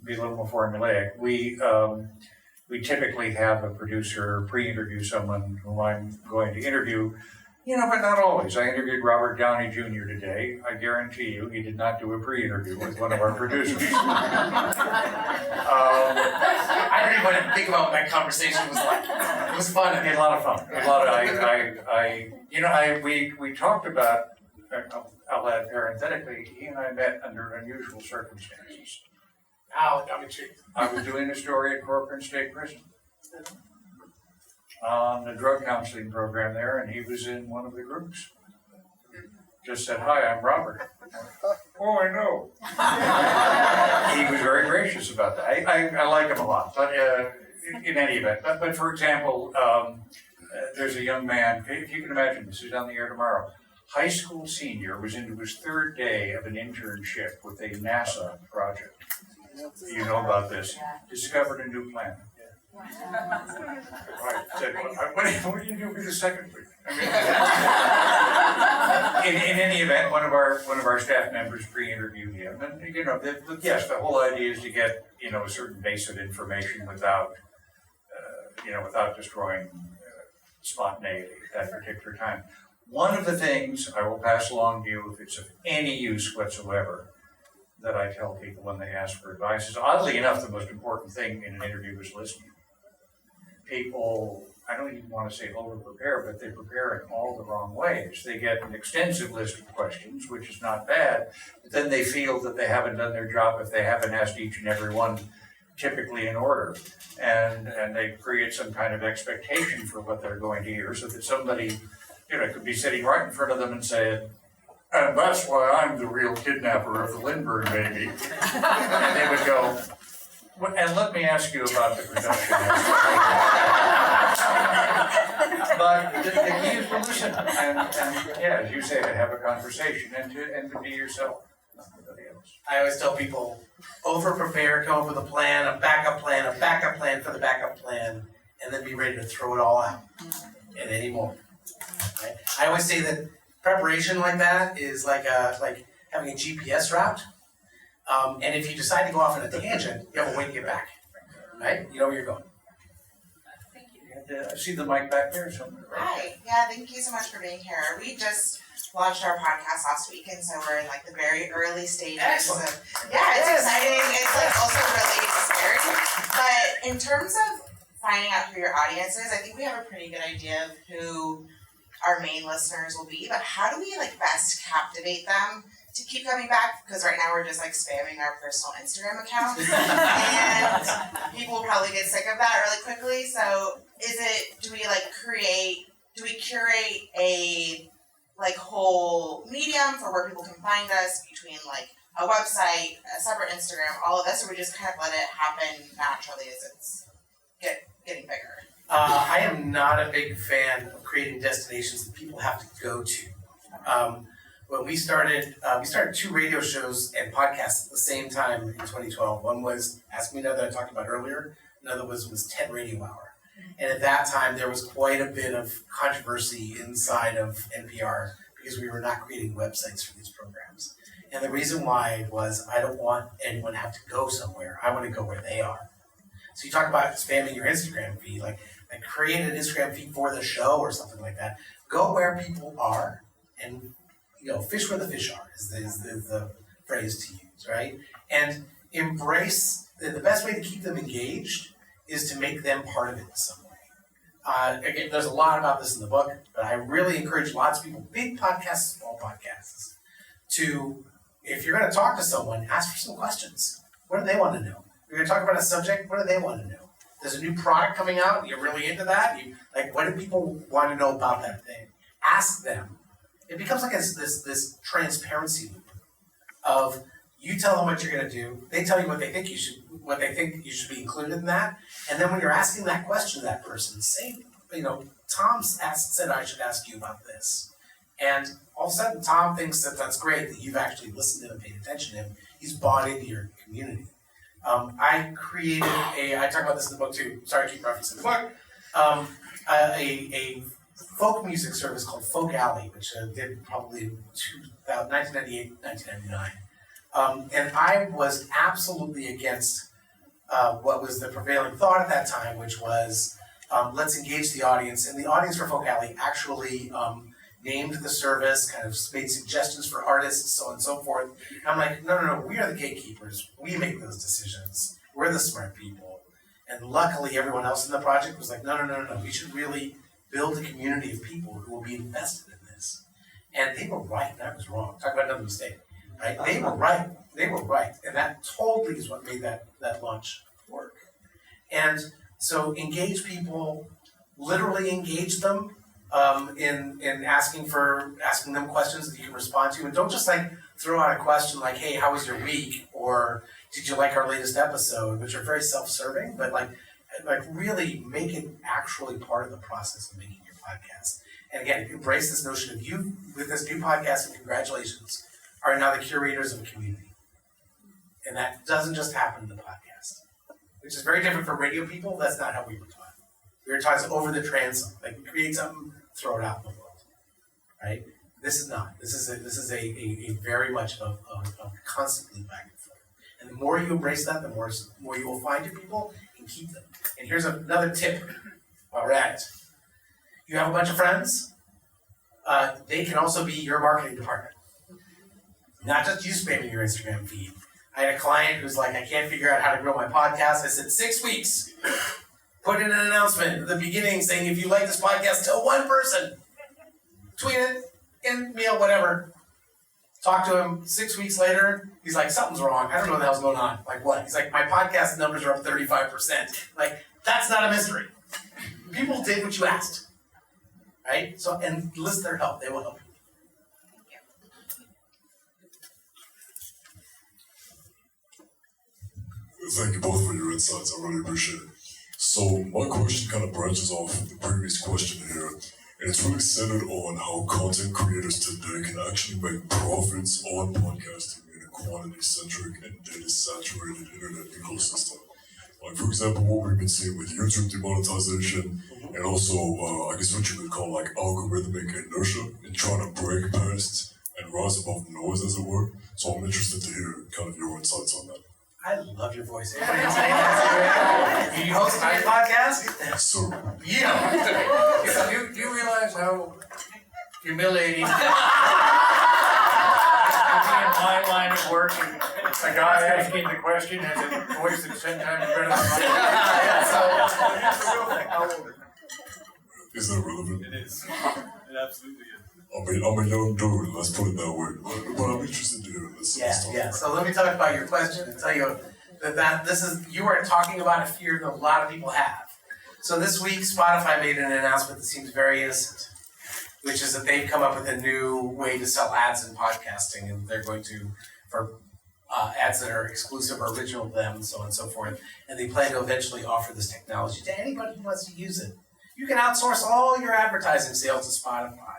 be a little more formulaic. We typically have a producer pre-interview someone who I'm going to interview, but not always. I interviewed Robert Downey Jr. today. I guarantee you he did not do a pre-interview with one of our producers. I don't even want to think about what that conversation was like. It was fun. I had a lot of fun. We talked about, I'll add parenthetically, he and I met under unusual circumstances. I'm intrigued. I was doing a story at Corcoran State Prison on the drug counseling program there, and he was in one of the groups. Just said, "Hi, I'm Robert." Oh, I know. He was very gracious about that. I like him a lot, but in any event. But for example, there's a young man, if you can imagine, this is on the air tomorrow, high school senior, was into his 3rd day of an internship with a NASA project. You know about this. Discovered a new planet. I said, what do you do for the 2nd week? In any event, one of our staff members pre-interviewed him, and yes, the whole idea is to get a certain base of information without destroying spontaneity at that particular time. One of the things I will pass along to you, if it's of any use whatsoever, that I tell people when they ask for advice is, oddly enough, the most important thing in an interview is listening. People, I don't even want to say over-prepare, but they prepare in all the wrong ways. They get an extensive list of questions, which is not bad, but then they feel that they haven't done their job if they haven't asked each and every one typically in order. And they create some kind of expectation for what they're going to hear, so that somebody could be sitting right in front of them and saying, "And that's why I'm the real kidnapper of the Lindbergh baby." And they would go, "And let me ask you about the production." But the key is to listen and yeah, as you say, to have a conversation and to be yourself, not anybody else. I always tell people, over-prepare, come up with a plan, a backup plan for the backup plan, and then be ready to throw it all out at any moment. Right? I always say that preparation like that is like having a GPS route. And if you decide to go off on a tangent, you have a way to get back. Right? You know where you're going. Thank you. And, I see the mic back there somewhere. Hi, yeah, thank you so much for being here. We just launched our podcast last week, and so we're in like the very early stages Excellent. of, yeah, it's exciting, it's like also really scary. But in terms of finding out who your audience is, I think we have a pretty good idea of who our main listeners will be, but how do we like best captivate them to keep coming back? Because right now we're just like spamming our personal Instagram accounts and people will probably get sick of that really quickly. So do we curate a like whole medium for where people can find us between like a website, a separate Instagram, all of this, or we just kind of let it happen naturally as it's getting bigger? I am not a big fan of creating destinations that people have to go to. When we started 2 radio shows and podcasts at the same time in 2012. One was Ask Me Now that I talked about earlier. Another was 10 Radio Hour. And at that time, there was quite a bit of controversy inside of NPR because we were not creating websites for these programs. And the reason why was I don't want anyone to have to go somewhere. I want to go where they are. So you talk about spamming your Instagram feed, like create an Instagram feed for the show or something like that. Go where people are and, fish where the fish are is the phrase to use, right? And embrace, the best way to keep them engaged is to make them part of it in some way. Again, there's a lot about this in the book, but I really encourage lots of people, big podcasts, small podcasts, to, if you're going to talk to someone, ask for some questions. What do they want to know? You're going to talk about a subject, what do they want to know? There's a new product coming out, you're really into that, what do people want to know about that thing? Ask them. It becomes like this transparency loop of you tell them what you're going to do, they tell you what they think you should be included in that, and then when you're asking that question to that person, say, Tom said I should ask you about this. And all of a sudden, Tom thinks that that's great, that you've actually listened to him and paid attention to him. He's bought into your community. I created I talk about this in the book too, sorry to keep referencing the book, a folk music service called Folk Alley, which I did probably in 1998, 1999. And I was absolutely against what was the prevailing thought at that time, which was let's engage the audience. And the audience for Folk Alley actually named the service, kind of made suggestions for artists, so on and so forth. And I'm like, no, we are the gatekeepers. We make those decisions. We're the smart people. And luckily, everyone else in the project was like, no, we should really build a community of people who will be invested in this. And they were right, and I was wrong. Talk about another mistake, right? They were right. And that totally is what made that launch work. And so engage people, literally engage them, in asking them questions that you can respond to, and don't just throw out a question like, hey, how was your week, or did you like our latest episode, which are very self-serving, but really make it actually part of the process of making your podcast. And again, embrace this notion of you with this new podcast, and congratulations, are now the curators of a community. And that doesn't just happen in the podcast, which is very different from radio people. That's not how we were taught. We were taught over the transom, create something, throw it out in the world, right? This is not. This is a very much of constantly back and forth. And the more you embrace that, the more you will find your people and keep them. And here's another tip while we're at it. You have a bunch of friends. They can also be your marketing department. Not just you spamming your Instagram feed. I had a client who's like, I can't figure out how to grow my podcast. I said, 6 weeks. Put in an announcement at the beginning saying, if you like this podcast, tell one person. Tweet it, email, whatever. Talk to him 6 weeks later. He's like, something's wrong. I don't know what the hell's going on. Like what? He's like, my podcast numbers are up 35%. That's not a mystery. People did what you asked. Right? So, and enlist their help. They will help you. Thank you both for your insights. I really appreciate it. So my question kind of branches off the previous question here. And it's really centered on how content creators today can actually make profits on podcasting in a quantity-centric and data-saturated internet ecosystem. Like, for example, what we've been seeing with YouTube demonetization, and also, I guess what you could call like algorithmic inertia in trying to break past and rise above noise, as it were. So I'm interested to hear kind of your insights on that. I love your voice. Anybody else say that? Do you host my podcast? Yes, sir. Yeah. Do you realize how humiliating in my line of work, and a guy asking the question has a voice that's 10 times better than mine? That's the real thing. How old are you? Is that relevant? It is. It absolutely is. I mean, I'm a young dude, let's put it that way. But I'm interested to hear this. Yeah. So let me talk about your question and tell you that this is, you are talking about a fear that a lot of people have. So this week, Spotify made an announcement that seems very innocent, which is that they've come up with a new way to sell ads in podcasting, and they're going to, for ads that are exclusive or original to them, and so on and so forth, and they plan to eventually offer this technology to anybody who wants to use it. You can outsource all your advertising sales to Spotify.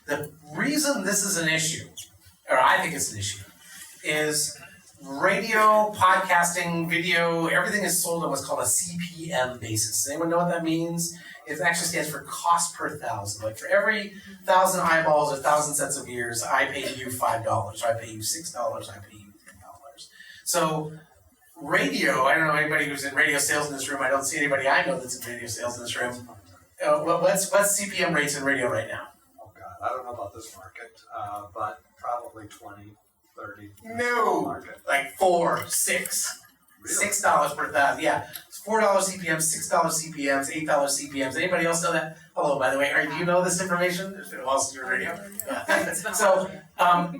The reason this is an issue, or I think it's an issue, is radio, podcasting, video, everything is sold on what's called a CPM basis. Does anyone know what that means? It actually stands for cost per thousand. Like for every 1,000 eyeballs or 1,000 sets of ears, I pay you $5, or I pay you $6, I pay you $10. So radio, I don't know anybody who's in radio sales in this room. I don't see anybody I know that's in radio sales in this room. What's CPM rates in radio right now? Oh God, I don't know about this market, but probably 20, 30. No, Market. like 4, 6. Really? $6 per thousand, yeah. It's $4 CPMs, $6 CPMs, $8 CPMs. Anybody else know that? Hello, by the way. Do you know this information? It's been a while since you were radio. Yeah. So,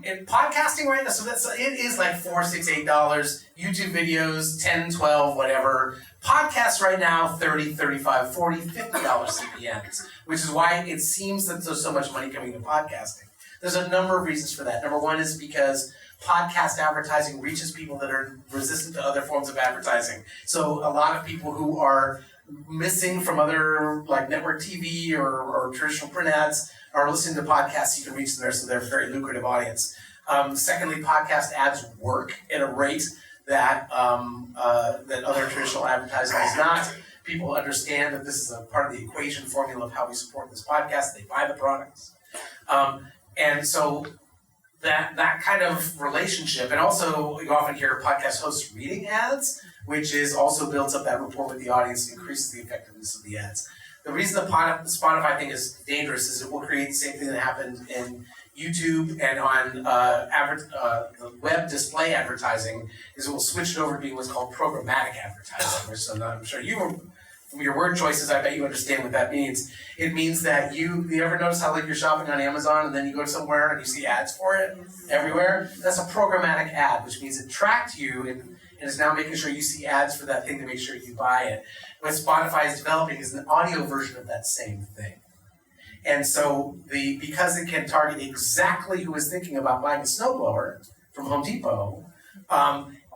in podcasting right now, so it is like $4, $6, $8. YouTube videos, 10, 12, whatever. Podcasts right now, $30, $35, $40, $50 CPMs, which is why it seems that there's so much money coming to podcasting. There's a number of reasons for that. Number one is because podcast advertising reaches people that are resistant to other forms of advertising. So a lot of people who are missing from other like network TV or traditional print ads are listening to podcasts. You can reach them there, so they're a very lucrative audience. Secondly, podcast ads work at a rate that that other traditional advertising does not. People understand that this is a part of the equation formula of how we support this podcast. They buy the products. And so that kind of relationship, and also you often hear podcast hosts reading ads, which is also builds up that rapport with the audience, increases the effectiveness of the ads. The reason the Spotify thing is dangerous is it will create the same thing that happened in YouTube and on the web display advertising, is it will switch it over to being what's called programmatic advertising, which I'm sure from your word choices, I bet you understand what that means. It means that you ever notice how like you're shopping on Amazon and then you go somewhere and you see ads for it everywhere? That's a programmatic ad, which means it tracked you and is now making sure you see ads for that thing to make sure you buy it. What Spotify is developing is an audio version of that same thing. And so because it can target exactly who is thinking about buying a snowblower from Home Depot,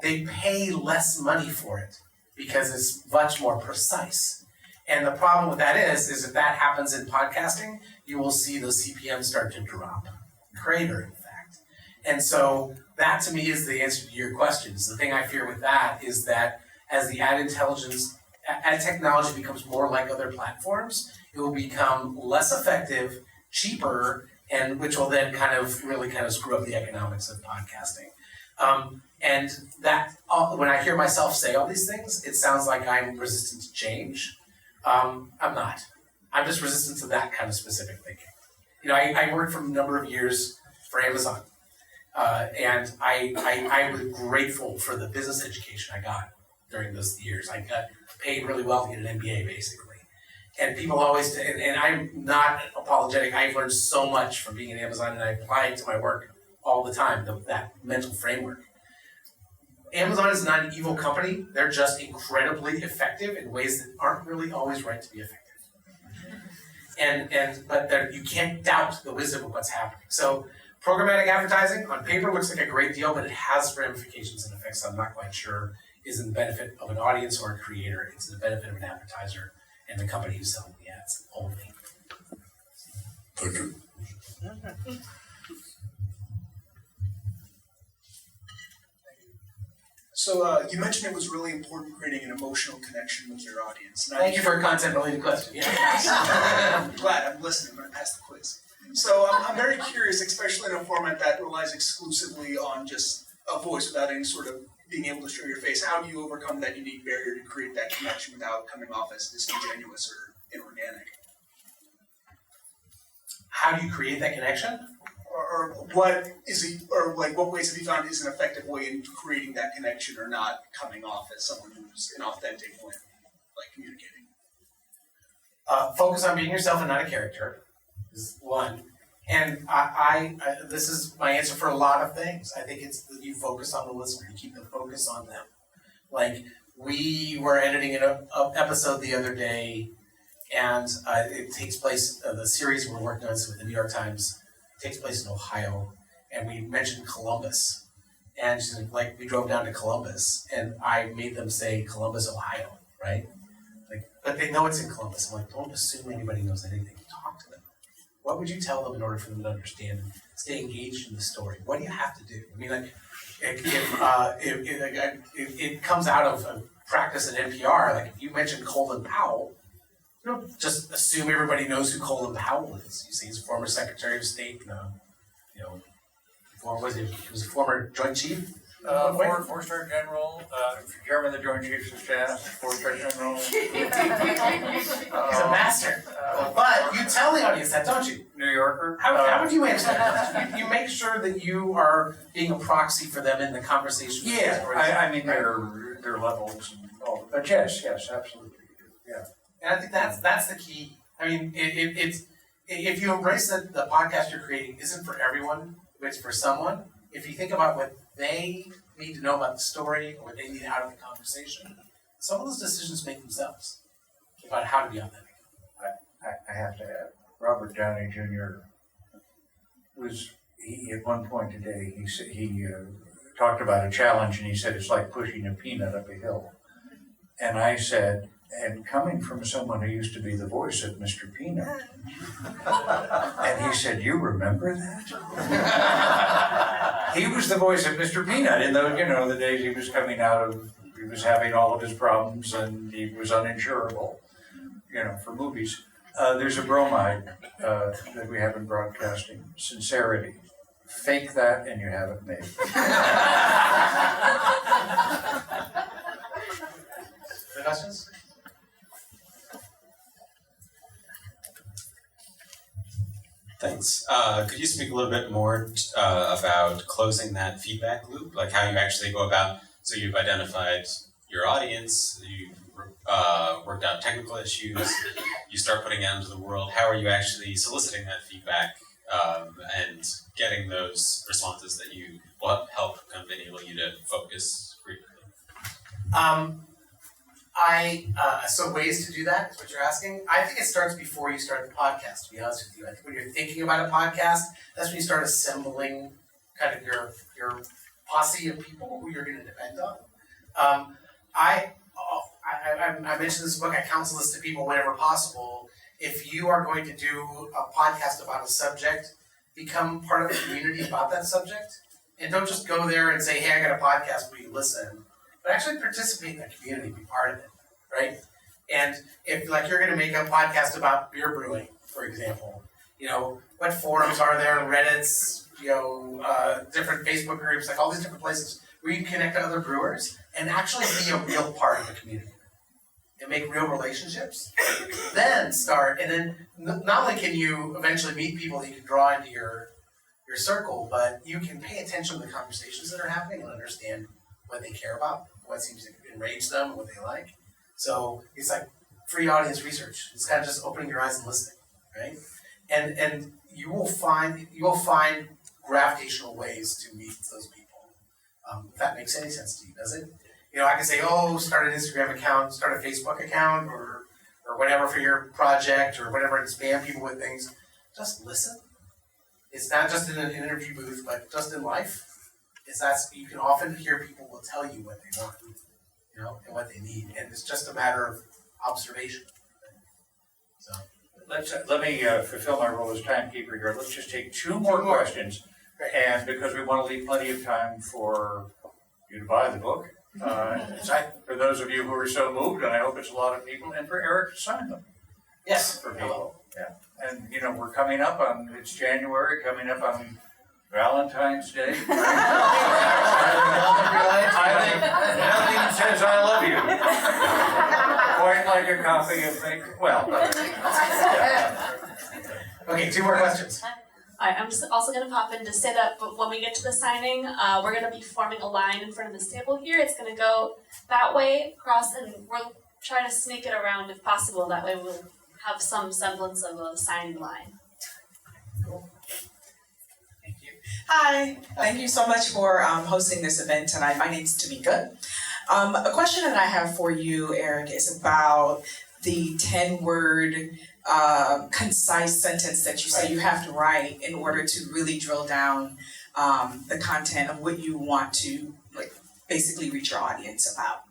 they pay less money for it, because it's much more precise. And the problem with that is if that happens in podcasting, you will see those CPMs start to drop. Crater, in fact. And so that to me is the answer to your questions. The thing I fear with that is that as the ad technology becomes more like other platforms, it will become less effective, cheaper, and which will then really screw up the economics of podcasting. And that, when I hear myself say all these things, it sounds like I'm resistant to change. I'm not. I'm just resistant to that kind of specific thinking. You know, I worked for a number of years for Amazon, and I was grateful for the business education I got during those years. I got paid really well to get an MBA, basically. And people always, and I'm not apologetic, I've learned so much from being at Amazon, and I apply it to my work all the time, that mental framework. Amazon is not an evil company. They're just incredibly effective in ways that aren't really always right to be effective. But you can't doubt the wisdom of what's happening. So programmatic advertising on paper looks like a great deal, but it has ramifications and effects I'm not quite sure is in the benefit of an audience or a creator. It's in the benefit of an advertiser and the company who's selling the ads only. Thank you. So you mentioned it was really important creating an emotional connection with your audience. And Thank you for a content-related question. Yeah. I'm glad I'm listening. I'm going to pass the quiz. So I'm very curious, especially in a format that relies exclusively on just a voice without any sort of being able to show your face. How do you overcome that unique barrier to create that connection without coming off as disingenuous or inorganic? How do you create that connection? Or what is it, or like what ways have you found is an effective way in creating that connection or not coming off as someone who's inauthentic when like communicating? Focus on being yourself and not a character is one. And I this is my answer for a lot of things. I think it's that you focus on the listener, you keep the focus on them. Like we were editing an episode the other day, and it takes place, the series we're working on is with the New York Times, takes place in Ohio, and we mentioned Columbus. And like we drove down to Columbus, and I made them say Columbus, Ohio, right? Like, but they know it's in Columbus. I'm like, don't assume anybody knows anything. Talk to them. What would you tell them in order for them to understand and stay engaged in the story? What do you have to do? I mean, like, it comes out of practice at NPR. Like, if you mention Colin Powell, you don't just assume everybody knows who Colin Powell is. You say he's a former Secretary of State, he was a former Joint Chief. Four-star general, chairman of the Joint Chiefs of Staff, four-star general. He's a master. But you tell the audience that, don't you? New Yorker. How would you answer that? You make sure that you are being a proxy for them in the conversation. Yeah, I mean, their levels and all, but yes, absolutely, yeah. And I think that's the key. I mean, it's if you embrace that the podcast you're creating isn't for everyone, but it's for someone. If you think about what they need to know about the story or what they need out of the conversation, some of those decisions make themselves about how to be authentic. I have to add, Robert Downey Jr. He at one point today, he talked about a challenge, and he said it's like pushing a peanut up a hill. And I said, and coming from someone who used to be the voice of Mr. Peanut, and he said, you remember that? He was the voice of Mr. Peanut in the days he was coming out of, he was having all of his problems and he was uninsurable, for movies. There's a bromide that we have in broadcasting, sincerity. Fake that and you have it made. Any questions? Thanks. Could you speak a little bit more about closing that feedback loop, like how you actually go about, so you've identified your audience, you've worked out technical issues, you start putting it out into the world, how are you actually soliciting that feedback and getting those responses that you will help kind of enable you to focus frequently? So ways to do that is what you're asking. I think it starts before you start the podcast, to be honest with you. I think when you're thinking about a podcast, that's when you start assembling kind of your posse of people who you're going to depend on. I mentioned this book, I counsel this to people whenever possible. If you are going to do a podcast about a subject, become part of the community about that subject. And don't just go there and say, hey, I got a podcast where you listen. But actually participate in that community, be part of it, right? And if you're going to make a podcast about beer brewing, for example, what forums are there, Reddits, different Facebook groups, like all these different places where you can connect to other brewers and actually be a real part of the community and make real relationships. Then start, and then not only can you eventually meet people that you can draw into your circle, but you can pay attention to the conversations that are happening and understand what they care about, what seems to enrage them, what they like. So it's like free audience research. It's kind of just opening your eyes and listening, right? And you will find gravitational ways to meet those people. If that makes any sense to you, does it? I can say, start an Instagram account, start a Facebook account, or whatever for your project, or whatever, and spam people with things. Just listen. It's not just in an interview booth, but just in life. You can often hear people will tell you what they want, and what they need, and it's just a matter of observation. So let me fulfill my role as timekeeper here. Let's just take two more questions. And because we want to leave plenty of time for you to buy the book, for those of you who are so moved, and I hope it's a lot of people, and for Eric to sign them. Yes. For people. Yeah. And we're coming up on, it's January, coming up on Valentine's Day. I think nothing says I love you quite like a copy of Okay, two more questions. Alright, I'm just also gonna pop in to say that but when we get to the signing, we're gonna be forming a line in front of this table here. It's gonna go that way across, and we'll try to sneak it around if possible. That way we'll have some semblance of a signing line. Cool. Thank you. Hi, thank you so much for hosting this event tonight. My name is Tamika. A question that I have for you, Eric, is about the 10-word concise sentence that you say you have to write in order to really drill down the content of what you want to basically reach your audience about.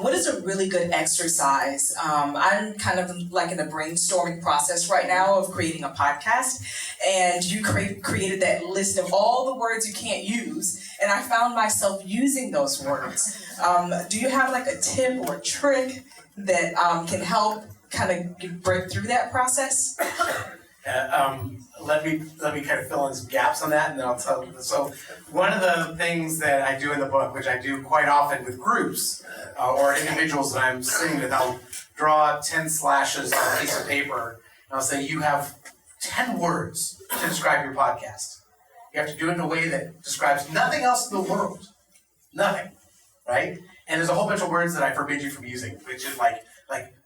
What is a really good exercise? I'm kind of like in the brainstorming process right now of creating a podcast, and you created that list of all the words you can't use, and I found myself using those words. Do you have like a tip or a trick that can help kind of break through that process? Let me kind of fill in some gaps on that, and then I'll tell you. So one of the things that I do in the book, which I do quite often with groups or individuals that I'm sitting with, I'll draw 10 slashes on a piece of paper, and I'll say, you have 10 words to describe your podcast. You have to do it in a way that describes nothing else in the world. Nothing, right? And there's a whole bunch of words that I forbid you from using, which is like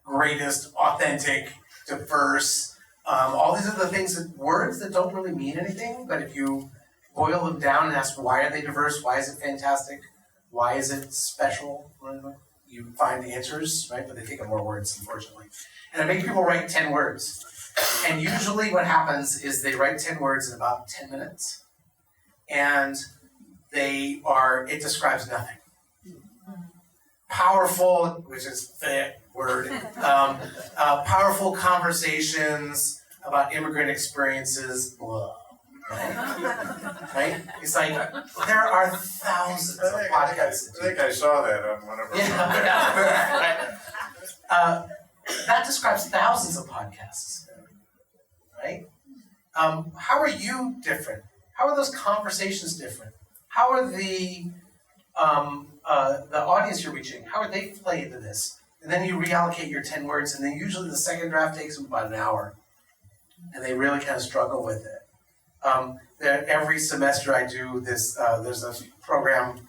greatest, authentic, diverse. All these are the things words that don't really mean anything, but if you boil them down and ask why are they diverse, why is it fantastic, why is it special, you find the answers, right? But they take up more words, unfortunately. And I make people write 10 words. And usually what happens is they write 10 words in about 10 minutes. And it describes nothing. Powerful, which is the word, powerful conversations about immigrant experiences, blah, right? It's like, there are thousands of podcasts. I think I saw that on one of our. That describes thousands of podcasts, right? How are you different? How are those conversations different? How are the audience you're reaching, how are they play into this? And then you reallocate your 10 words, and then usually the second draft takes them about an hour. And they really kind of struggle with it. Every semester I do this, there's a program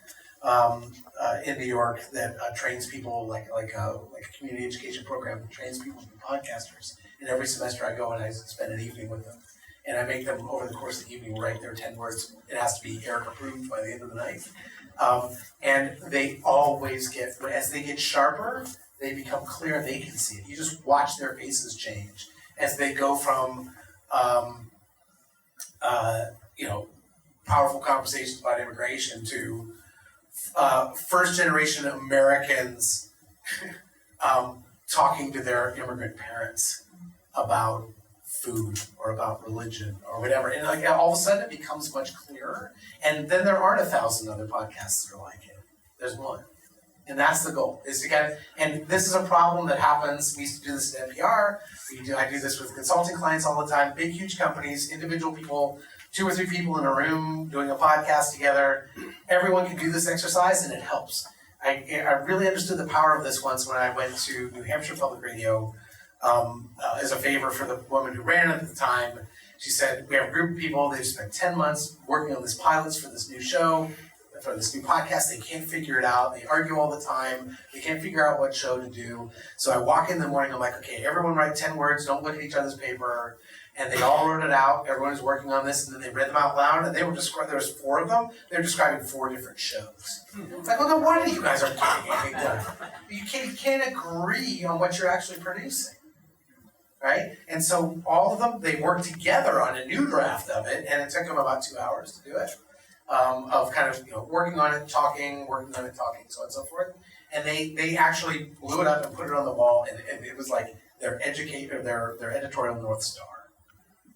in New York that trains people, like a community education program that trains people to be podcasters. And every semester I go and I spend an evening with them. And I make them, over the course of the evening, write their 10 words. It has to be Eric approved by the end of the night. And they always get, as they get sharper, they become clear, they can see it. You just watch their faces change as they go from, powerful conversations about immigration to first generation Americans talking to their immigrant parents about food or about religion or whatever. And all of a sudden it becomes much clearer. And then there aren't 1,000 other podcasts that are like it. There's one. And that's the goal, is to get, and this is a problem that happens. We used to do this at NPR. I do this with consulting clients all the time, big, huge companies, individual people, 2 or 3 people in a room doing a podcast together. Everyone can do this exercise and it helps. I really understood the power of this once when I went to New Hampshire Public Radio as a favor for the woman who ran it at the time. She said, we have a group of people, they've spent 10 months working on this pilots for this new show, for this new podcast. They can't figure it out. They argue all the time. They can't figure out what show to do. So I walk in the morning, I'm like, okay, everyone write 10 words, don't look at each other's paper. And they all wrote it out. Everyone was working on this, and then they read them out loud, and they were describing, there was 4 of them, they were describing 4 different shows. It's like, well, no wonder you guys aren't getting anything done. You can't agree on what you're actually producing. Right? And so all of them, they worked together on a new draft of it, and it took them about 2 hours to do it. Of kind of working on it, talking, so on and so forth. And they actually blew it up and put it on the wall, and it was like their editorial North Star.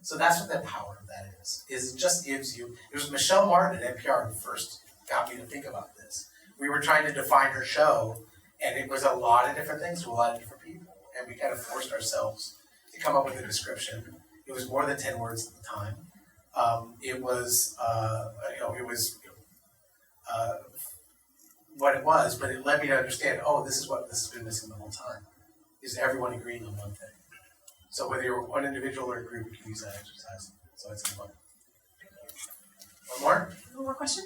So that's what the power of that is it just gives you, it was Michelle Martin at NPR who first got me to think about this. We were trying to define her show, and it was a lot of different things to a lot of different people, and we kind of forced ourselves to come up with a description. It was more than 10 words at the time. It was what it was, but it led me to understand, this is what this has been missing the whole time, is everyone agreeing on one thing. So whether you're one individual or a group, you can use that exercise. So it's fun. One more? One more question?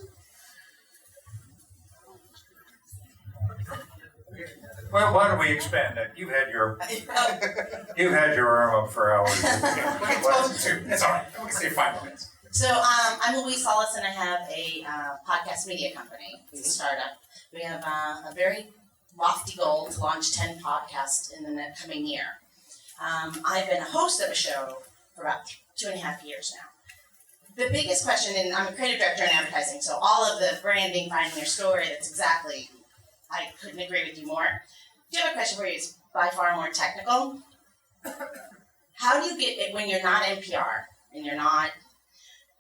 Well, why don't we expand that? You've had your arm up for hours. Okay, 12 to 2. It's all right. We can say 5 minutes. So I'm Louise Solis, and I have a podcast media company. It's a startup. We have a very lofty goal to launch 10 podcasts in the coming year. I've been a host of a show for about 2.5 years now. The biggest question, and I'm a creative director in advertising, so all of the branding, finding your story, that's exactly, I couldn't agree with you more. Do you have a question for you? It's by far more technical. How do you get it when you're not NPR and you're not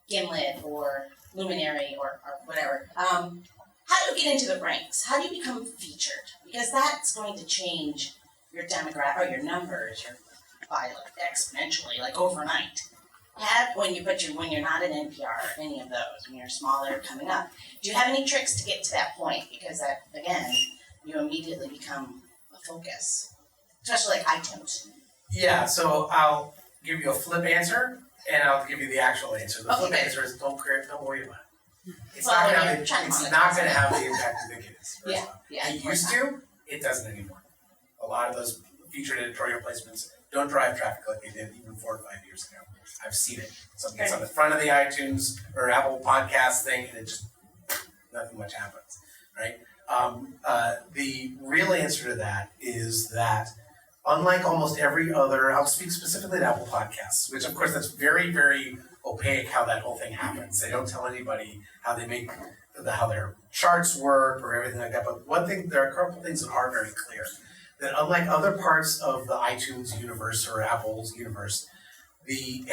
Gimlet or Luminary or whatever? How do you get into the ranks? How do you become featured? Because that's going to change your demographic or your numbers by exponentially, like overnight. When you're not an NPR or any of those, when you're smaller coming up, do you have any tricks to get to that point? Because that, again, you immediately become a focus, especially like iTunes. Yeah, so I'll give you a flip answer, and I'll give you the actual answer. The flip answer is don't worry about it. It's not going to have the impact you think it is. Yeah. It used to. It doesn't anymore. A lot of those featured editorial placements don't drive traffic like they did even 4 or 5 years ago. I've seen it. Something gets on the front of the iTunes or Apple podcast thing, and it just nothing much happens, right? The real answer to that is that unlike almost every other, I'll speak specifically to Apple Podcasts, which of course that's very, very opaque how that whole thing happens. They don't tell anybody how they make, how their charts work or everything like that. But one thing, there are a couple things that are very clear. That unlike other parts of the iTunes universe or Apple's universe, the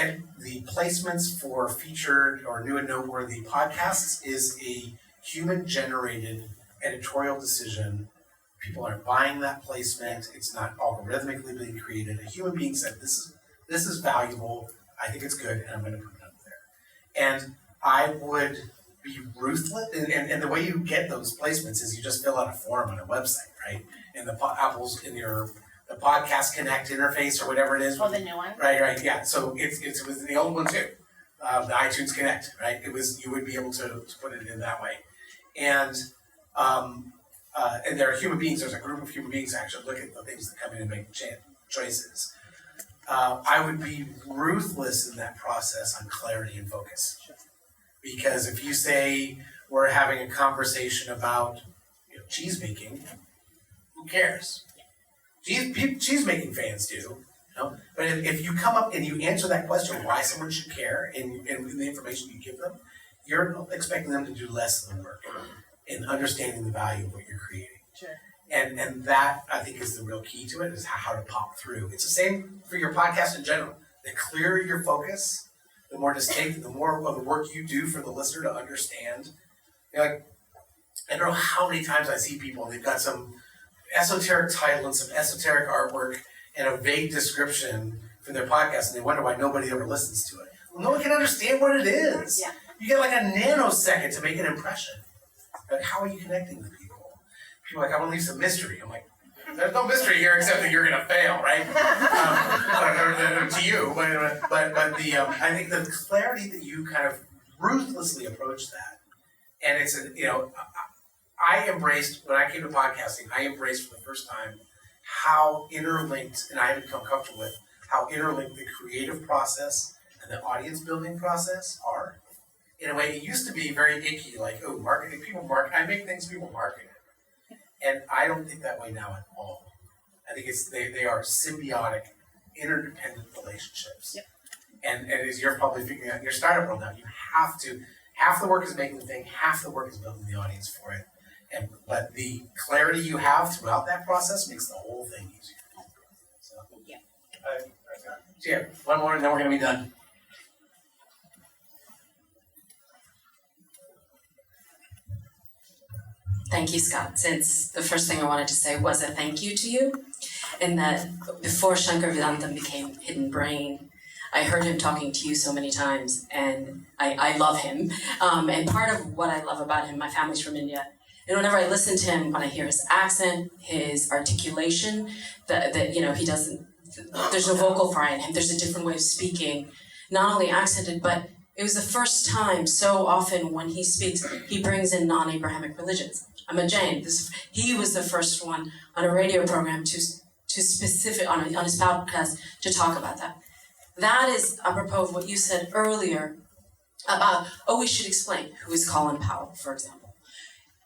placements for featured or new and noteworthy podcasts is a human-generated editorial decision. People aren't buying that placement. It's not algorithmically being created. A human being said, this is valuable. I think it's good, and I'm going to put it up there. And I would be ruthless. And the way you get those placements is you just fill out a form on a website, right? In the Apple's the Podcast Connect interface or whatever it is. Oh, the new one? Right, yeah. So it was the old one too, the iTunes Connect, right? You would be able to put it in that way, and there are human beings. There's a group of human beings that actually look at the things that come in and make choices. I would be ruthless in that process on clarity and focus, because if you say we're having a conversation about cheese making, who cares? Cheese making fans do, But if you come up and you answer that question, why someone should care, and the information you give them, you're expecting them to do less of the work in understanding the value of what you're creating. Sure. And that, I think, is the real key to it, is how to pop through. It's the same for your podcast in general. The clearer your focus, the more distinct, the more of the work you do for the listener to understand. Like, I don't know how many times I see people, they've got some esoteric title and some esoteric artwork and a vague description for their podcast, and they wonder why nobody ever listens to it. Well, no one can understand what it is. Yeah. You get like a nanosecond to make an impression. But how are you connecting with people? People are like, I want to leave some mystery. I'm like, there's no mystery here except that you're going to fail, right? To you. But I think the clarity that you kind of ruthlessly approach that, and it's I embraced, when I came to podcasting, I embraced for the first time how interlinked, and I haven't become comfortable with, how interlinked the creative process and the audience building process are. In a way, it used to be very icky, like, oh, marketing, people market, I make things, people market it. And I don't think that way now at all. I think they are symbiotic, interdependent relationships. Yep. And as you're probably figuring out in your startup world now, you have to, half the work is making the thing, half the work is building the audience for it. But the clarity you have throughout that process makes the whole thing easier. So, Here, one more and then we're gonna be done. Thank you, Scott. Since the first thing I wanted to say was a thank you to you, in that before Shankar Vedantam became Hidden Brain, I heard him talking to you so many times, and I love him. And part of what I love about him, my family's from India, and whenever I listen to him, when I hear his accent, his articulation, that he doesn't, there's no vocal fry in him, there's a different way of speaking, not only accented, but it was the first time so often when he speaks, he brings in non-Abrahamic religions. I'm a Jain. He was the first one on a radio program to specific, on his podcast, to talk about that. That is apropos of what you said earlier about, we should explain who is Colin Powell, for example.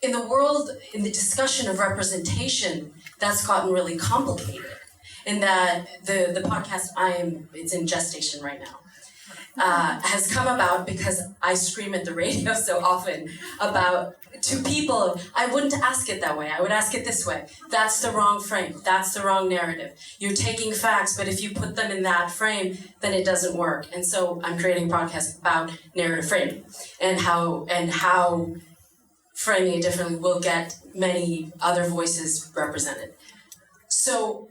In the world, in the discussion of representation, that's gotten really complicated. In that the podcast it's in gestation right now, has come about because I scream at the radio so often to people, I wouldn't ask it that way, I would ask it this way. That's the wrong frame, that's the wrong narrative. You're taking facts, but if you put them in that frame, then it doesn't work. And so I'm creating a podcast about narrative framing and how framing it differently will get many other voices represented. So,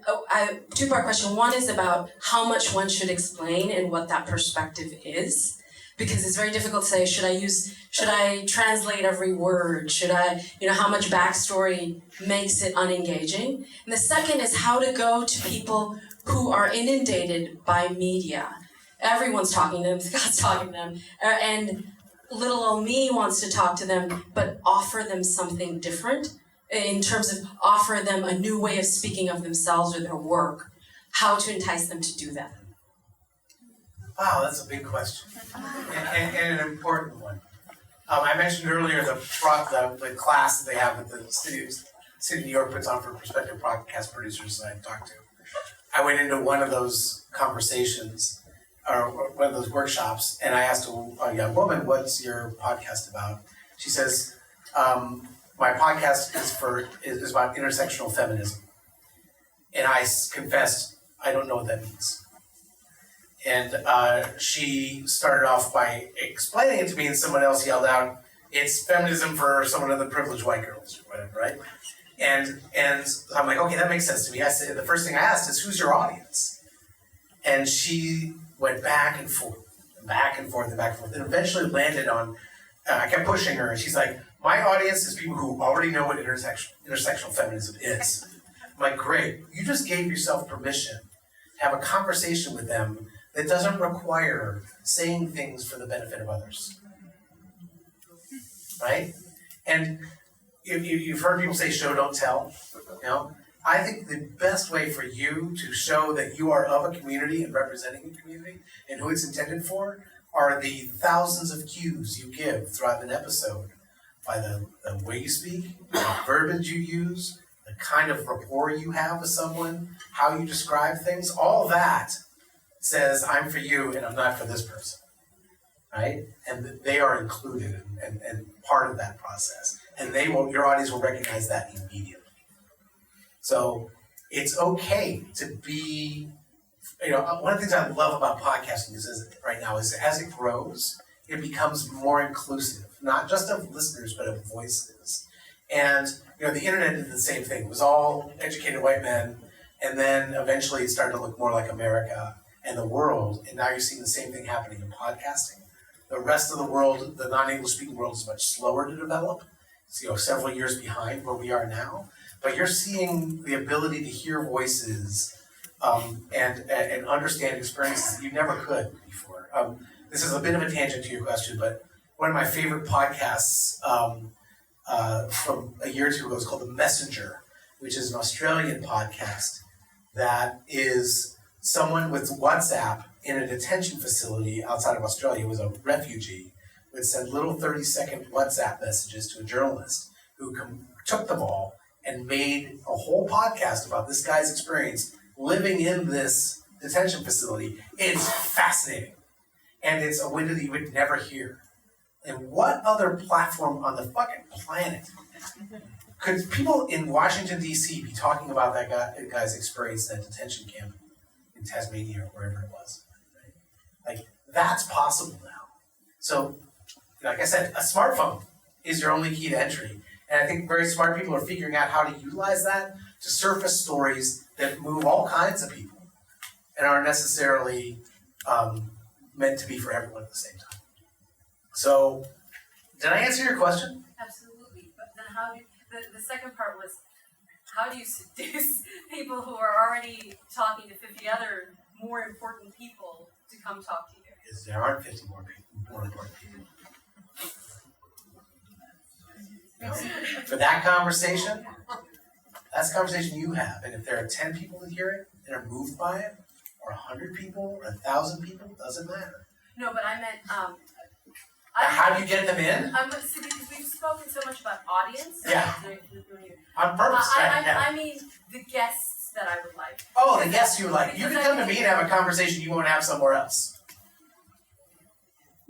two-part question. One is about how much one should explain and what that perspective is, because it's very difficult to say, should I translate every word? Should I, how much backstory makes it unengaging? And the second is how to go to people who are inundated by media. Everyone's talking to them, Scott's talking to them, and little old me wants to talk to them, but offer them something different. In terms of offer them a new way of speaking of themselves or their work, how to entice them to do that. Wow, that's a big question, and an important one. I mentioned earlier the class that they have at the city of New York puts on for prospective podcast producers that I talked to. I went into one of those conversations, or one of those workshops, and I asked a young woman, "What's your podcast about?" She says, "My podcast is about intersectional feminism." And I confessed, I don't know what that means. And she started off by explaining it to me, and someone else yelled out, "It's feminism for some of the privileged white girls," or whatever, right? And I'm like, okay, that makes sense to me. I said, the first thing I asked is, who's your audience? And she went back and forth, and back and forth, and back and forth, and eventually landed on, I kept pushing her, and she's like, my audience is people who already know what intersectional feminism is. I'm like, great, you just gave yourself permission to have a conversation with them that doesn't require saying things for the benefit of others, right? And you've heard people say show, don't tell, I think the best way for you to show that you are of a community and representing a community and who it's intended for are the thousands of cues you give throughout an episode by the way you speak, the verbiage you use, the kind of rapport you have with someone, how you describe things, all that says, I'm for you and I'm not for this person, right? And they are included and part of that process. And your audience will recognize that immediately. So it's okay to be, one of the things I love about podcasting right now is as it grows, it becomes more inclusive, not just of listeners, but of voices. And the internet did the same thing. It was all educated white men, and then eventually it started to look more like America and the world, and now you're seeing the same thing happening in podcasting. The rest of the world, the non-English speaking world, is much slower to develop. It's several years behind where we are now. But you're seeing the ability to hear voices and understand experiences that you never could before. This is a bit of a tangent to your question, but one of my favorite podcasts from a year or two ago is called The Messenger, which is an Australian podcast that is someone with WhatsApp in a detention facility outside of Australia, was a refugee, would send little 30-second WhatsApp messages to a journalist who took them all and made a whole podcast about this guy's experience living in this detention facility. It's fascinating. And it's a window that you would never hear. And what other platform on the fucking planet could people in Washington, D.C. be talking about that guy's experience in that detention camp in in Tasmania or wherever it was. Right? Like, that's possible now. So, like I said, a smartphone is your only key to entry. And I think very smart people are figuring out how to utilize that to surface stories that move all kinds of people and aren't necessarily meant to be for everyone at the same time. So, did I answer your question? Absolutely, but then how do the second part was, how do you seduce people who are already talking to 50 other more important people to come talk to you? Because there aren't 50 more important people. You know? For that conversation, that's the conversation you have. And if there are 10 people that hear it and are moved by it, or 100 people, or 1,000 people, doesn't matter. No, but I meant, how do you get them in? See, because we've spoken so much about audience. Yeah. On purpose, I mean the guests that I would like. Oh, the guests you would like. You can come to me and have a conversation you won't have somewhere else.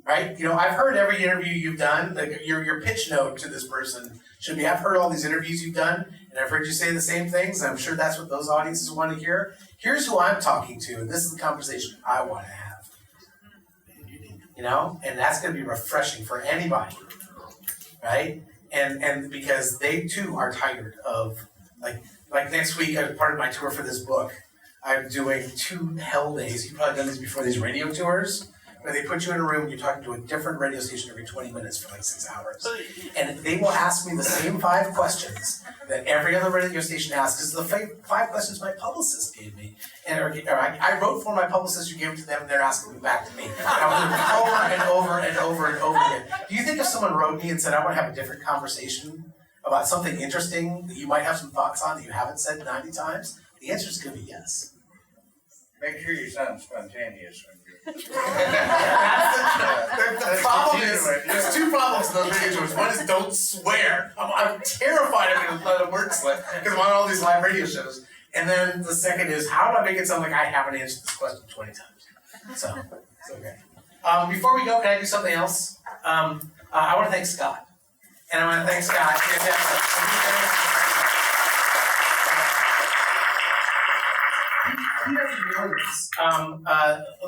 Right? You know, I've heard every interview you've done. Like your pitch note to this person should be, I've heard all these interviews you've done, and I've heard you say the same things, and I'm sure that's what those audiences want to hear. Here's who I'm talking to, and this is the conversation I want to have. You know? And that's going to be refreshing for anybody. Right? And because they too are tired of, like next week, as part of my tour for this book, I'm doing 2 hell days. You've probably done this before, these radio tours, where they put you in a room and you're talking to a different radio station every 20 minutes for like 6 hours. And they will ask me the same 5 questions that every other radio station asks, because the 5 questions my publicist gave me. And I wrote for my publicist who gave it to them, and they're asking me back to me. And I was over and over and over again. Do you think if someone wrote me and said, I want to have a different conversation about something interesting that you might have some thoughts on that you haven't said 90 times? The answer is going to be yes. Make sure you sound spontaneous when the problem is, there's 2 problems in those radio shows. One is don't swear. I'm terrified I'm going to let a word slip because I'm on all these live radio shows. And then the second is, how do I make it sound like I haven't answered this question 20 times? So, it's okay. Before we go, can I do something else? I want to thank Scott. And I want to thank Scott. He doesn't know this.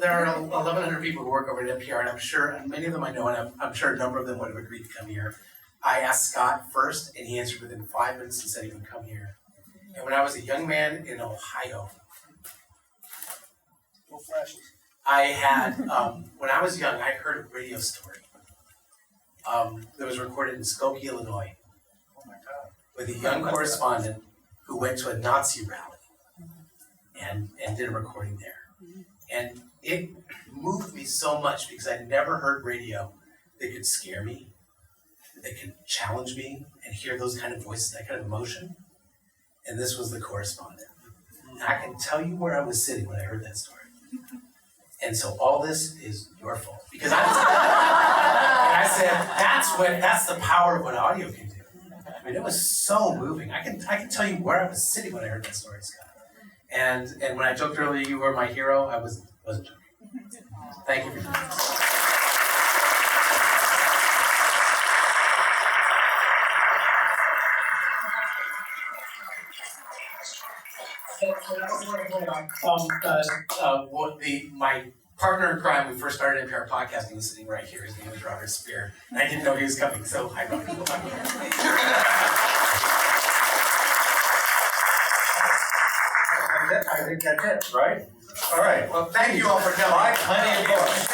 There are 1,100 people who work over at NPR, and I'm sure many of them I know, and I'm sure a number of them would have agreed to come here. I asked Scott first, and he answered within 5 minutes and said he would come here. And when I was a young man in Ohio, No flashes. I had, when I was young, I heard a radio story that was recorded in Skokie, Illinois, with a young correspondent who went to a Nazi rally and did a recording there. And it moved me so much because I'd never heard radio that could scare me, that could challenge me, and hear those kind of voices, that kind of emotion. And this was the correspondent. And I can tell you where I was sitting when I heard that story. And so all this is your fault. Because I said, that's the power of what audio can do. I mean, it was so moving. I can tell you where I was sitting when I heard that story, Scott. And when I joked earlier you were my hero, I wasn't joking. Thank you for doing this. My partner in crime, when we first started NPR podcasting, is sitting right here. His name is Robert Spear. And I didn't know he was coming, so hi, Robert. I think that's it, right? All right. Well, thank you all for coming. Plenty of books.